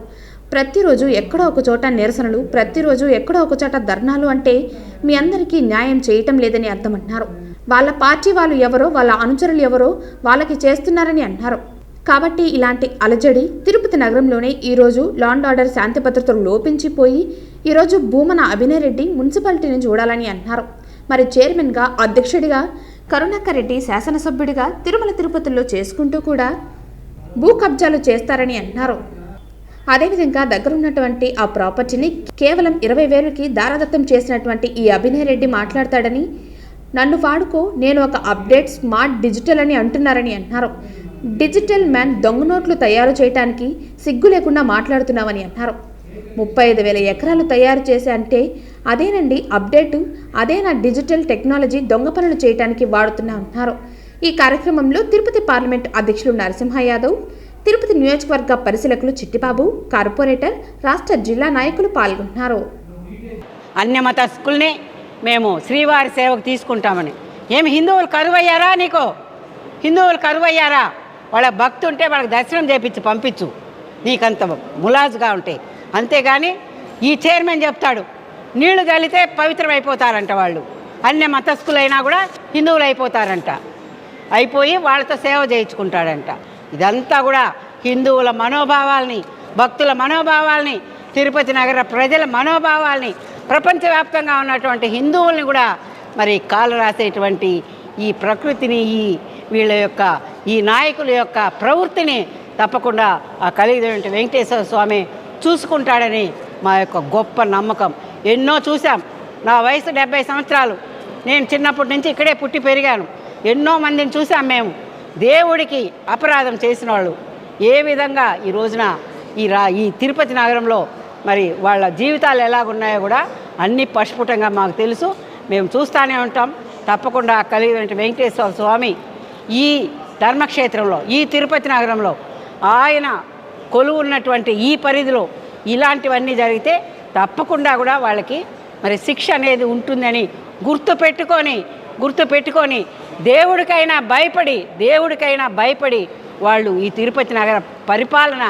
ప్రతిరోజు ఎక్కడో ఒక చోట నిరసనలు, ప్రతిరోజు ఎక్కడో ఒక చోట ధర్నాలు అంటే మీ అందరికీ న్యాయం చేయటం లేదని అర్థమన్నారు. వాళ్ళ పార్టీ వాళ్ళు ఎవరో, వాళ్ళ అనుచరులు ఎవరో వాళ్ళకి చేస్తున్నారని అన్నారు. కాబట్టి ఇలాంటి అలజడి తిరుపతి నగరంలోనే ఈరోజు లా అండ్ ఆర్డర్ శాంతి భద్రతలు లోపించిపోయి ఈరోజు భూమన అభినయ్ రెడ్డి మున్సిపాలిటీని చూడాలని అన్నారు. మరి చైర్మన్గా, అధ్యక్షుడిగా కరుణాకర్ రెడ్డి శాసనసభ్యుడిగా తిరుమల తిరుపతిలో చేసుకుంటూ కూడా భూ కబ్జాలు చేస్తారని అన్నారు. అదేవిధంగా దగ్గరున్నటువంటి ఆ ప్రాపర్టీని కేవలం 20,000కి దారాదత్తం చేసినటువంటి ఈ అభినయ్ రెడ్డి మాట్లాడతాడని, నన్ను వాడుకో, నేను ఒక అప్డేట్ స్మార్ట్ డిజిటల్ అని అంటున్నారని అన్నారు. డిజిటల్ మ్యాన్ దొంగ నోట్లు తయారు చేయడానికి సిగ్గు లేకుండా మాట్లాడుతున్నామని అన్నారు. 35,000 ఎకరాలు తయారు చేసే అంటే అదేనండి అప్డేటు, అదేనా డిజిటల్ టెక్నాలజీ దొంగ పనులు చేయడానికి వాడుతున్నా అన్నారు. ఈ కార్యక్రమంలో తిరుపతి పార్లమెంటు అధ్యక్షులు నరసింహ యాదవ్, తిరుపతి నియోజకవర్గ పరిశీలకులు చిట్టిబాబు, కార్పొరేటర్, రాష్ట్ర జిల్లా నాయకులు పాల్గొన్నారు. అన్య మతస్థుల్ని మేము శ్రీవారి సేవకు తీసుకుంటామని. ఏమి హిందువులు కరువయ్యారా? నీకు హిందువులు కరువయ్యారా? వాళ్ళ భక్తి ఉంటే వాళ్ళకి దర్శనం చేపించి పంపించు, నీకంత ములాజుగా ఉంటే. అంతేగాని ఈ చైర్మన్ చెప్తాడు నీళ్లు చల్లితే పవిత్రమైపోతారంట వాళ్ళు. అన్య మతస్థులైనా కూడా హిందువులు అయిపోతారంట. అయిపోయి వాళ్ళతో సేవ చేయించుకుంటాడంట. ఇదంతా కూడా హిందువుల మనోభావాల్ని, భక్తుల మనోభావాల్ని, తిరుపతి నగర ప్రజల మనోభావాల్ని, ప్రపంచవ్యాప్తంగా ఉన్నటువంటి హిందువుల్ని కూడా మరి కాలు రాసేటువంటి ఈ ప్రకృతిని, వీళ్ళ యొక్క ఈ నాయకుల యొక్క ప్రవృత్తిని తప్పకుండా ఆ కలిగిన వెంకటేశ్వర స్వామి చూసుకుంటాడని మా యొక్క గొప్ప నమ్మకం. ఎన్నో చూసాం. నా వయసు 70 సంవత్సరాలు. నేను చిన్నప్పటి నుంచి ఇక్కడే పుట్టి పెరిగాను. ఎన్నో మందిని చూసాం మేము. దేవుడికి అపరాధం చేసిన వాళ్ళు ఏ విధంగా ఈ రోజున ఈ తిరుపతి నగరంలో మరి వాళ్ళ జీవితాలు ఎలాగున్నాయో కూడా అన్నీ పష్పుటంగా మాకు తెలుసు. మేము చూస్తూనే ఉంటాం. తప్పకుండా కలిగిన వెంకటేశ్వర స్వామి ఈ ధర్మక్షేత్రంలో, ఈ తిరుపతి నగరంలో ఆయన కొలువు ఉన్నటువంటి ఈ పరిధిలో ఇలాంటివన్నీ జరిగితే తప్పకుండా కూడా వాళ్ళకి మరి శిక్ష అనేది ఉంటుందని గుర్తుపెట్టుకొని దేవుడికైనా భయపడి వాళ్ళు ఈ తిరుపతి నగర పరిపాలన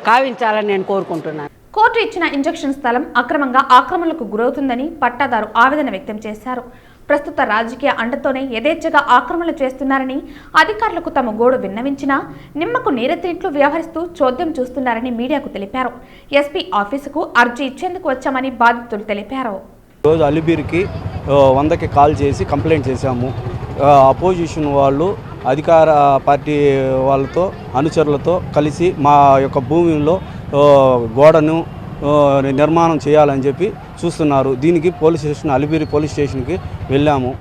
కావించాలని నేను కోరుకుంటున్నాను. కోర్టు ఇచ్చిన ఇంజెక్షన్ స్థలం అక్రమంగా ఆక్రమణలకు గురవుతుందని పట్టాదారు ఆవేదన వ్యక్తం చేశారు. ప్రస్తుత రాజకీయ అండతోనే యథేచ్ఛగా ఆక్రమణలు చేస్తున్నారని, అధికారులకు తమ గోడు విన్నవించినా నిమ్మకు నీరెత్తినట్లు వ్యవహరిస్తూ చోద్యం చూస్తున్నారని మీడియాకు తెలిపారు. ఎస్పీ ఆఫీసుకు అర్జీ ఇచ్చేందుకు వచ్చామని బాధితులు తెలిపారు. రోజు అలిబీర్కి 100కి కాల్ చేసి కంప్లైంట్ చేశాము. అపోజిషన్ వాళ్ళు అధికార పార్టీ వాళ్ళతో అనుచరులతో కలిసి మా యొక్క భూమిలో గోడను నిర్మాణం చేయాలని చెప్పి చూస్తున్నారు. దీనికి పోలీస్ స్టేషన్, అలిబీరి పోలీస్ స్టేషన్కి వెళ్ళాము.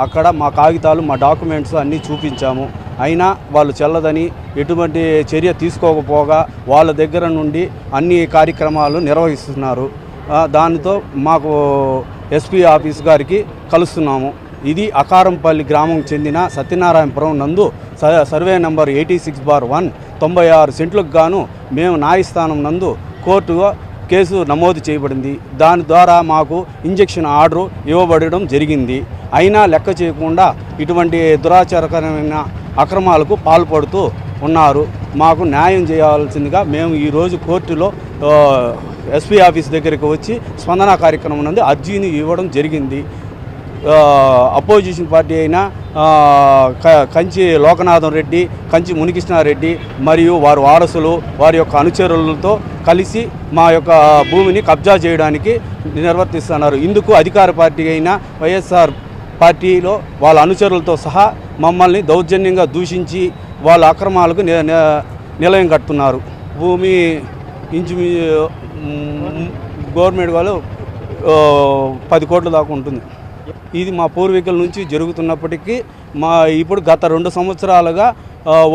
అక్కడ మా కాగితాలు, మా డాక్యుమెంట్స్ అన్నీ చూపించాము. అయినా వాళ్ళు చెల్లదని, ఎటువంటి చర్య తీసుకోకపోగా వాళ్ళ దగ్గర నుండి అన్ని కార్యక్రమాలు నిర్వహిస్తున్నారు. దానితో మాకు ఎస్పీ ఆఫీస్ గారికి కలుస్తున్నాము. ఇది అకారంపల్లి గ్రామం చెందిన సత్యనారాయణపురం నందు సర్వే నెంబర్ 86/1 96 సెంట్లకు గాను మేము న్యాయస్థానం నందు కోర్టు కేసు నమోదు చేయబడింది. దాని ద్వారా మాకు ఇంజెక్షన్ ఆర్డర్ ఇవ్వబడడం జరిగింది. అయినా లెక్క చేయకుండా ఇటువంటి దురాచారకరమైన అక్రమాలకు పాల్పడుతూ ఉన్నారు. మాకు న్యాయం చేయాల్సిందిగా మేము ఈరోజు కోర్టులో ఎస్పీ ఆఫీస్ దగ్గరికి వచ్చి స్పందన కార్యక్రమం నందు అర్జీని ఇవ్వడం జరిగింది. అపోజిషన్ పార్టీ అయిన కంచి లోకనాథం రెడ్డి, కంచి మునికృష్ణారెడ్డి మరియు వారి వారసులు, వారి యొక్క అనుచరులతో కలిసి మా యొక్క భూమిని కబ్జా చేయడానికి నిర్వర్తిస్తున్నారు. ఇందుకు అధికార పార్టీ అయిన వైఎస్ఆర్ పార్టీలో వాళ్ళ అనుచరులతో సహా మమ్మల్ని దౌర్జన్యంగా దూషించి వాళ్ళ అక్రమాలకు నిలయం కడుతున్నారు. భూమి గవర్నమెంట్ వాళ్ళు 10 కోట్ల దాకా ఉంటుంది. ఇది మా పూర్వీకుల నుంచి జరుగుతున్నప్పటికీ ఇప్పుడు గత 2 సంవత్సరాలుగా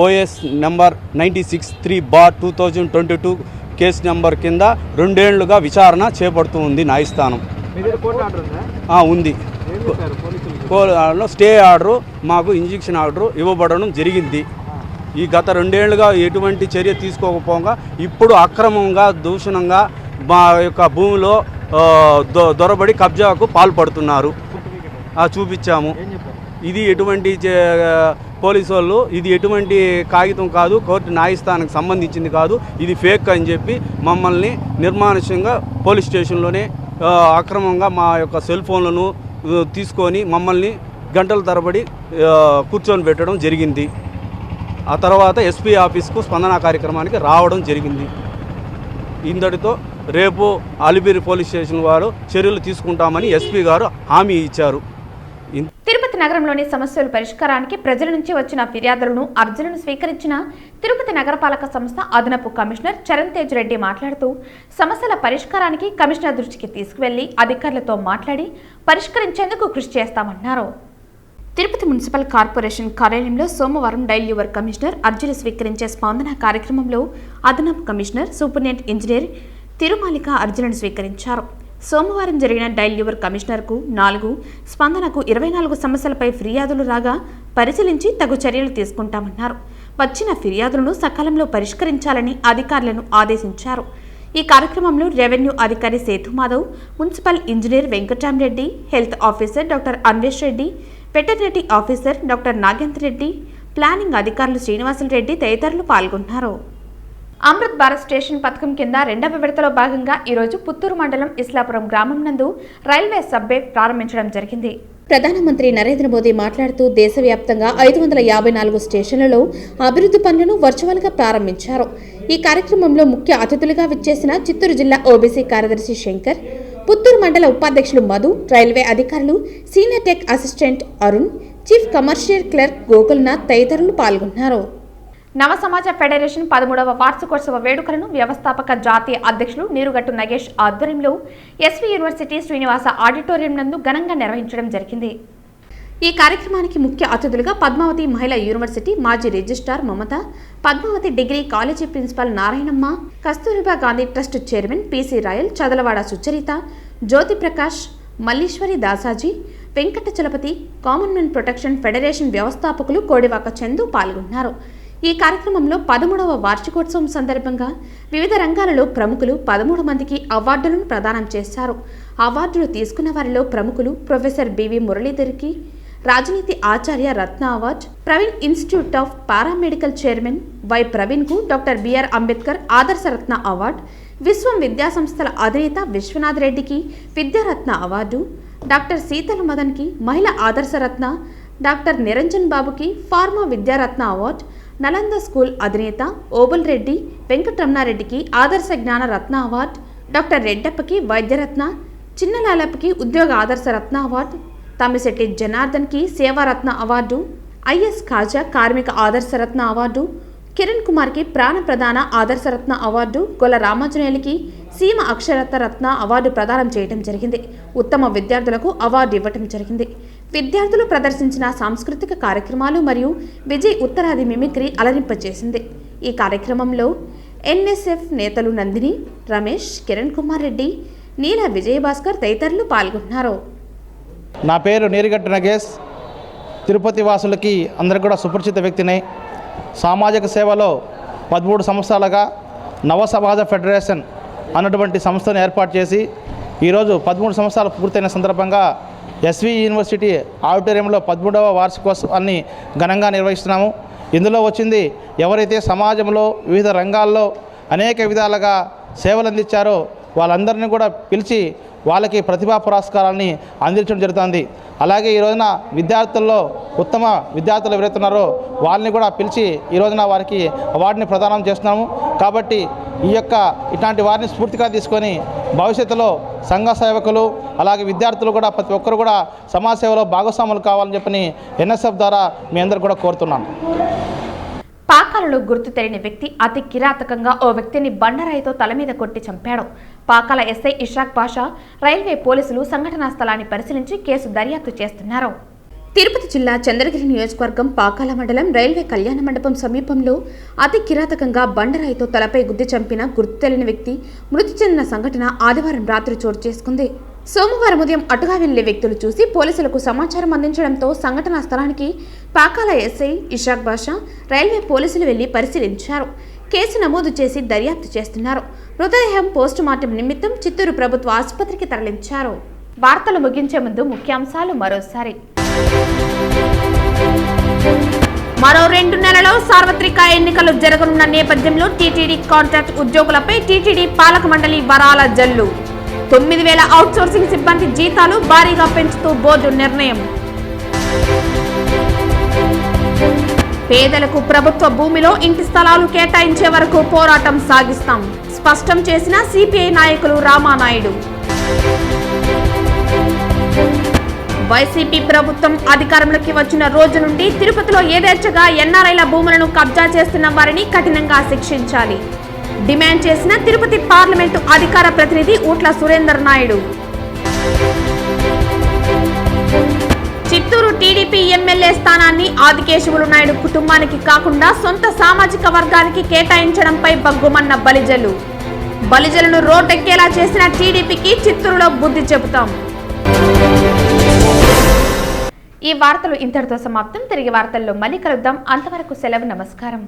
ఓఎస్ నెంబర్ 96/3/2022 కేసు నెంబర్ కింద 2 ఏళ్లుగా విచారణ చేపడుతూ ఉంది న్యాయస్థానం. ఉంది. స్టే ఆర్డరు, మాకు ఇంజెక్షన్ ఆర్డరు ఇవ్వబడడం జరిగింది. ఈ గత 2 ఏళ్లుగా ఎటువంటి చర్య తీసుకోకపోగా ఇప్పుడు అక్రమంగా దూషణంగా మా యొక్క భూమిలో దొరబడి కబ్జాకు పాల్పడుతున్నారు. చూపించాము. ఇది ఎటువంటి పోలీసు వాళ్ళు ఇది ఎటువంటి కాగితం కాదు, కోర్టు న్యాయస్థానానికి సంబంధించింది కాదు, ఇది ఫేక్ అని చెప్పి మమ్మల్ని నిర్మానుష్యంగా పోలీస్ స్టేషన్లోనే అక్రమంగా మా యొక్క సెల్ ఫోన్లను తీసుకొని మమ్మల్ని గంటల తరబడి కూర్చొని పెట్టడం జరిగింది. ఆ తర్వాత ఎస్పీ ఆఫీస్కు స్పందన కార్యక్రమానికి రావడం జరిగింది. ఇంతటితో రేపు అలిపిరి పోలీస్ స్టేషన్ వారు చర్యలు తీసుకుంటామని ఎస్పీ గారు హామీ ఇచ్చారు. తిరుపతి నగరంలోని సమస్యల పరిష్కారానికి ప్రజల నుంచి వచ్చిన ఫిర్యాదులను, అర్జీలను స్వీకరించిన తిరుపతి నగరపాలక సంస్థ అదనపు కమిషనర్ చరణ్ తేజ్ రెడ్డి మాట్లాడుతూ సమస్యల పరిష్కారానికి కమిషనర్ దృష్టికి తీసుకువెళ్లి అధికారులతో మాట్లాడి పరిష్కరించేందుకు కృషి చేస్తామన్నారు. తిరుపతి మున్సిపల్ కార్పొరేషన్ కార్యాలయంలో సోమవారం డైల్ యువర్ కమిషనర్ అర్జీలు స్వీకరించే స్పందన కార్యక్రమంలో అదనపు కమిషనర్ సూపరింటెండెంట్ ఇంజనీర్ తిరుమాలిక అర్జీలను స్వీకరించారు. సోమవారం జరిగిన డైల్ యువర్ కమిషనర్కు 4, స్పందనకు 24 సమస్యలపై ఫిర్యాదులు రాగా పరిశీలించి తగు చర్యలు తీసుకుంటామన్నారు. వచ్చిన ఫిర్యాదులను సకాలంలో పరిష్కరించాలని అధికారులను ఆదేశించారు. ఈ కార్యక్రమంలో రెవెన్యూ అధికారి Sethu Madhav, municipal engineer Venkataramareddy, health officer doctor Anvesh Reddy, veterinary officer doctor Nagendra Reddy, planning అధికారులు శ్రీనివాసులు రెడ్డి తదితరులు పాల్గొన్నారు. అమృత్ భారత్ స్టేషన్ పథకం కింద 2వ విడతలో భాగంగా ఈరోజు పుత్తూరు మండలం ఇస్లాపురం గ్రామం నందు రైల్వే సబ్వే ప్రారంభించడం జరిగింది. ప్రధానమంత్రి నరేంద్ర మోదీ మాట్లాడుతూ దేశవ్యాప్తంగా 554 స్టేషన్లలో అభివృద్ధి పనులను వర్చువల్గా ప్రారంభించారు. ఈ కార్యక్రమంలో ముఖ్య అతిథులుగా విచ్చేసిన చిత్తూరు జిల్లా ఓబీసీ కార్యదర్శి శంకర్, పుత్తూరు మండల ఉపాధ్యక్షులు మధు, రైల్వే అధికారులు, senior tech assistant Arun, chief commercial clerk Gokulnath తదితరులు పాల్గొన్నారు. నవ సమాజ ఫెడరేషన్ 13వ వార్షికోత్సవ వేడుకలను వ్యవస్థాపక జాతీయ అధ్యక్షులు నీరుగట్టు నగేష్ ఆధ్వర్యంలో ఎస్వి యూనివర్సిటీ శ్రీనివాస ఆడిటోరియం నందు ఘనంగా నిర్వహించడం జరిగింది. ఈ కార్యక్రమానికి ముఖ్య అతిథులుగా పద్మావతి మహిళా యూనివర్సిటీ మాజీ registrar Mamata, Padmavathi degree college principal Narayanamma, Kasturba Gandhi trust chairman PC Royal, Chadalavada Sucharitha, Jyothi Prakash, Malleswari Dasaji, Venkata Chalapathi, commonwealth protection federation వ్యవస్థాపకులు కోడివాక చందు పాల్గొన్నారు. ఈ కార్యక్రమంలో 13వ వార్షికోత్సవం సందర్భంగా వివిధ రంగాలలో ప్రముఖులు 13 మందికి అవార్డులను ప్రదానం చేశారు. అవార్డులు తీసుకున్న వారిలో ప్రముఖులు ప్రొఫెసర్ బివి మురళీధర్కి రాజనీతి ఆచార్య రత్న award, Praveen institute of paramedical chairman Y ప్రవీణ్కు డాక్టర్ బిఆర్ అంబేద్కర్ ఆదర్శ రత్న అవార్డు, విశ్వం విద్యాసంస్థల అధినేత విశ్వనాథ్ రెడ్డికి విద్యారత్న అవార్డు, డాక్టర్ శీతల మదన్కి మహిళా ఆదర్శరత్న, డాక్టర్ నిరంజన్ బాబుకి pharma Vidyaratna award, Nalanda school అధినేత ఓబుల్ రెడ్డి వెంకటరమణారెడ్డికి ఆదర్శ జ్ఞాన రత్న అవార్డు, డాక్టర్ రెడ్డప్పకి వైద్యరత్న, చిన్నలాలప్పకి ఉద్యోగ ఆదర్శ రత్న అవార్డు, తమ్మిశెట్టి జనార్దన్కి సేవారత్న అవార్డు, ఐఎస్ ఖాజా కార్మిక ఆదర్శరత్న అవార్డు, కిరణ్ కుమార్కి ప్రాణ ప్రధాన ఆదర్శరత్న అవార్డు, గొల్ల రామాంజనేయులకి సీమ అక్షరత్న రత్న అవార్డు ప్రదానం చేయడం జరిగింది. ఉత్తమ విద్యార్థులకు అవార్డు ఇవ్వటం జరిగింది. విద్యార్థులు ప్రదర్శించిన సాంస్కృతిక కార్యక్రమాలు మరియు విజయ్ ఉత్తరాది మిమిక్రీ అలరింపజేసింది. ఈ కార్యక్రమంలో ఎన్ఎస్ఎఫ్ నేతలు నందిని, రమేష్, కిరణ్ కుమార్ రెడ్డి, నీల విజయభాస్కర్ తదితరులు పాల్గొన్నారు. నా పేరు నీరుగట్టు నగేష్. తిరుపతి వాసులకి అందరికీ కూడా సుపరిచిత వ్యక్తిని. సామాజిక సేవలో 13 సంవత్సరాలుగా నవ సమాజ ఫెడరేషన్ అన్నటువంటి సంస్థను ఏర్పాటు చేసి ఈరోజు 13 సంవత్సరాలు పూర్తయిన సందర్భంగా ఎస్వి యూనివర్సిటీ ఆడిటోరియంలో 13వ వార్షికోత్సవాన్ని ఘనంగా నిర్వహిస్తున్నాము. ఇందులో వచ్చింది ఎవరైతే సమాజంలో వివిధ రంగాల్లో అనేక విధాలుగా సేవలు అందించారో వాళ్ళందరినీ కూడా పిలిచి వాళ్ళకి ప్రతిభా పురస్కారాన్ని అందించడం జరుగుతుంది. అలాగే ఈ రోజున విద్యార్థుల్లో ఉత్తమ విద్యార్థులు ఎవరైతే ఉన్నారో వాళ్ళని కూడా పిలిచి ఈ రోజున వారికి అవార్డుని ప్రదానం చేస్తున్నాము. కాబట్టి ఇట్లాంటి వారిని స్ఫూర్తిగా తీసుకొని భవిష్యత్తులో సంఘ సేవకులు అలాగే విద్యార్థులు కూడా ప్రతి ఒక్కరు కూడా సమాజ సేవలో భాగస్వాములు కావాలని చెప్పని ఎన్ఎస్ఎఫ్ ద్వారా మీ అందరూ కూడా కోరుతున్నాను. పాకాలలో గుర్తు తెలియని వ్యక్తి అతి కిరాతకంగా ఓ వ్యక్తిని బండరాయితో తల మీద కొట్టి చంపాడు. పాకాల ఎస్ఐ ఇషాక్ పాషా, రైల్వే పోలీసులు సంఘటనా స్థలాన్ని పరిశీలించి కేసు దర్యాప్తు చేస్తున్నారు. తిరుపతి జిల్లా చంద్రగిరి నియోజకవర్గం పాకాల మండలం రైల్వే కళ్యాణ మండపం సమీపంలో అతి కిరాతకంగా బండరాయితో తలపై గుద్ది చంపిన గుర్తు తెలియని వ్యక్తి మృతి చెందిన సంఘటన ఆదివారం రాత్రి చోటు చేసుకుంది. సోమవారం ఉదయం అటుగా వెళ్లే వ్యక్తులు చూసి పోలీసులకు సమాచారం అందించడంతో సంఘటనా స్థలానికి పాకాల ఎస్ఐ ఇషాక్ బాషా, రైల్వే పోలీసులు వెళ్లి పరిశీలించారు. కేసు నమోదు చేసి దర్యాప్తు చేస్తున్నారు. మృతదేహం పోస్టుమార్టం నిమిత్తం చిత్తూరు ప్రభుత్వ ఆసుపత్రికి తరలించారు. వార్తలు ముగించే ముందు ముఖ్యాంశాలు మరోసారి. మరో 2 నెలల్లో సార్వత్రిక ఎన్నికలు జరగనున్న నేపథ్యంలో టీటీడీ కాంట్రాక్ట్ ఉద్యోగులపై టీటీడీ పాలక మండలి వరాల జల్లు. 9,000 అవుట్సోర్సింగ్ సిబ్బంది జీతాలు భారీగా పెంచుతూ బోర్డు నిర్ణయం. పేదలకు ప్రభుత్వ భూమిలో ఇంటి స్థలాలు కేటాయించే వరకు పోరాటం సాగిస్తాం, స్పష్టం చేసిన సిపిఐ నాయకులు రామానాయుడు. వైసీపీ ప్రభుత్వం అధికారంలోకి వచ్చిన రోజు నుండి తిరుపతిలో యథేచ్ఛగా ఎన్ఆర్ఐల భూములను కబ్జా చేస్తున్న వారిని కఠినంగా శిక్షించాలి డిమాండ్ చేసిన తిరుపతి పార్లమెంటు అధికార ప్రతినిధి ఊట్ల సురేందర్ నాయుడు. చిత్తూరు టీడీపీ ఎమ్మెల్యే స్థానాన్ని ఆదికేశవులు నాయుడు కుటుంబానికి కాకుండా సొంత సామాజిక వర్గానికి కేటాయించడంపై బగ్గుమన్న బలిజలను రోడ్డెక్కేలా చేసిన టీడీపీకి చిత్తూరులో బుద్ధి చెబుతాం. ఈ వార్తలు ఇంతటితో సమాప్తం. తిరిగి వార్తల్లో మళ్ళీ కలుద్దాం. అంతవరకు సెలవు. నమస్కారం.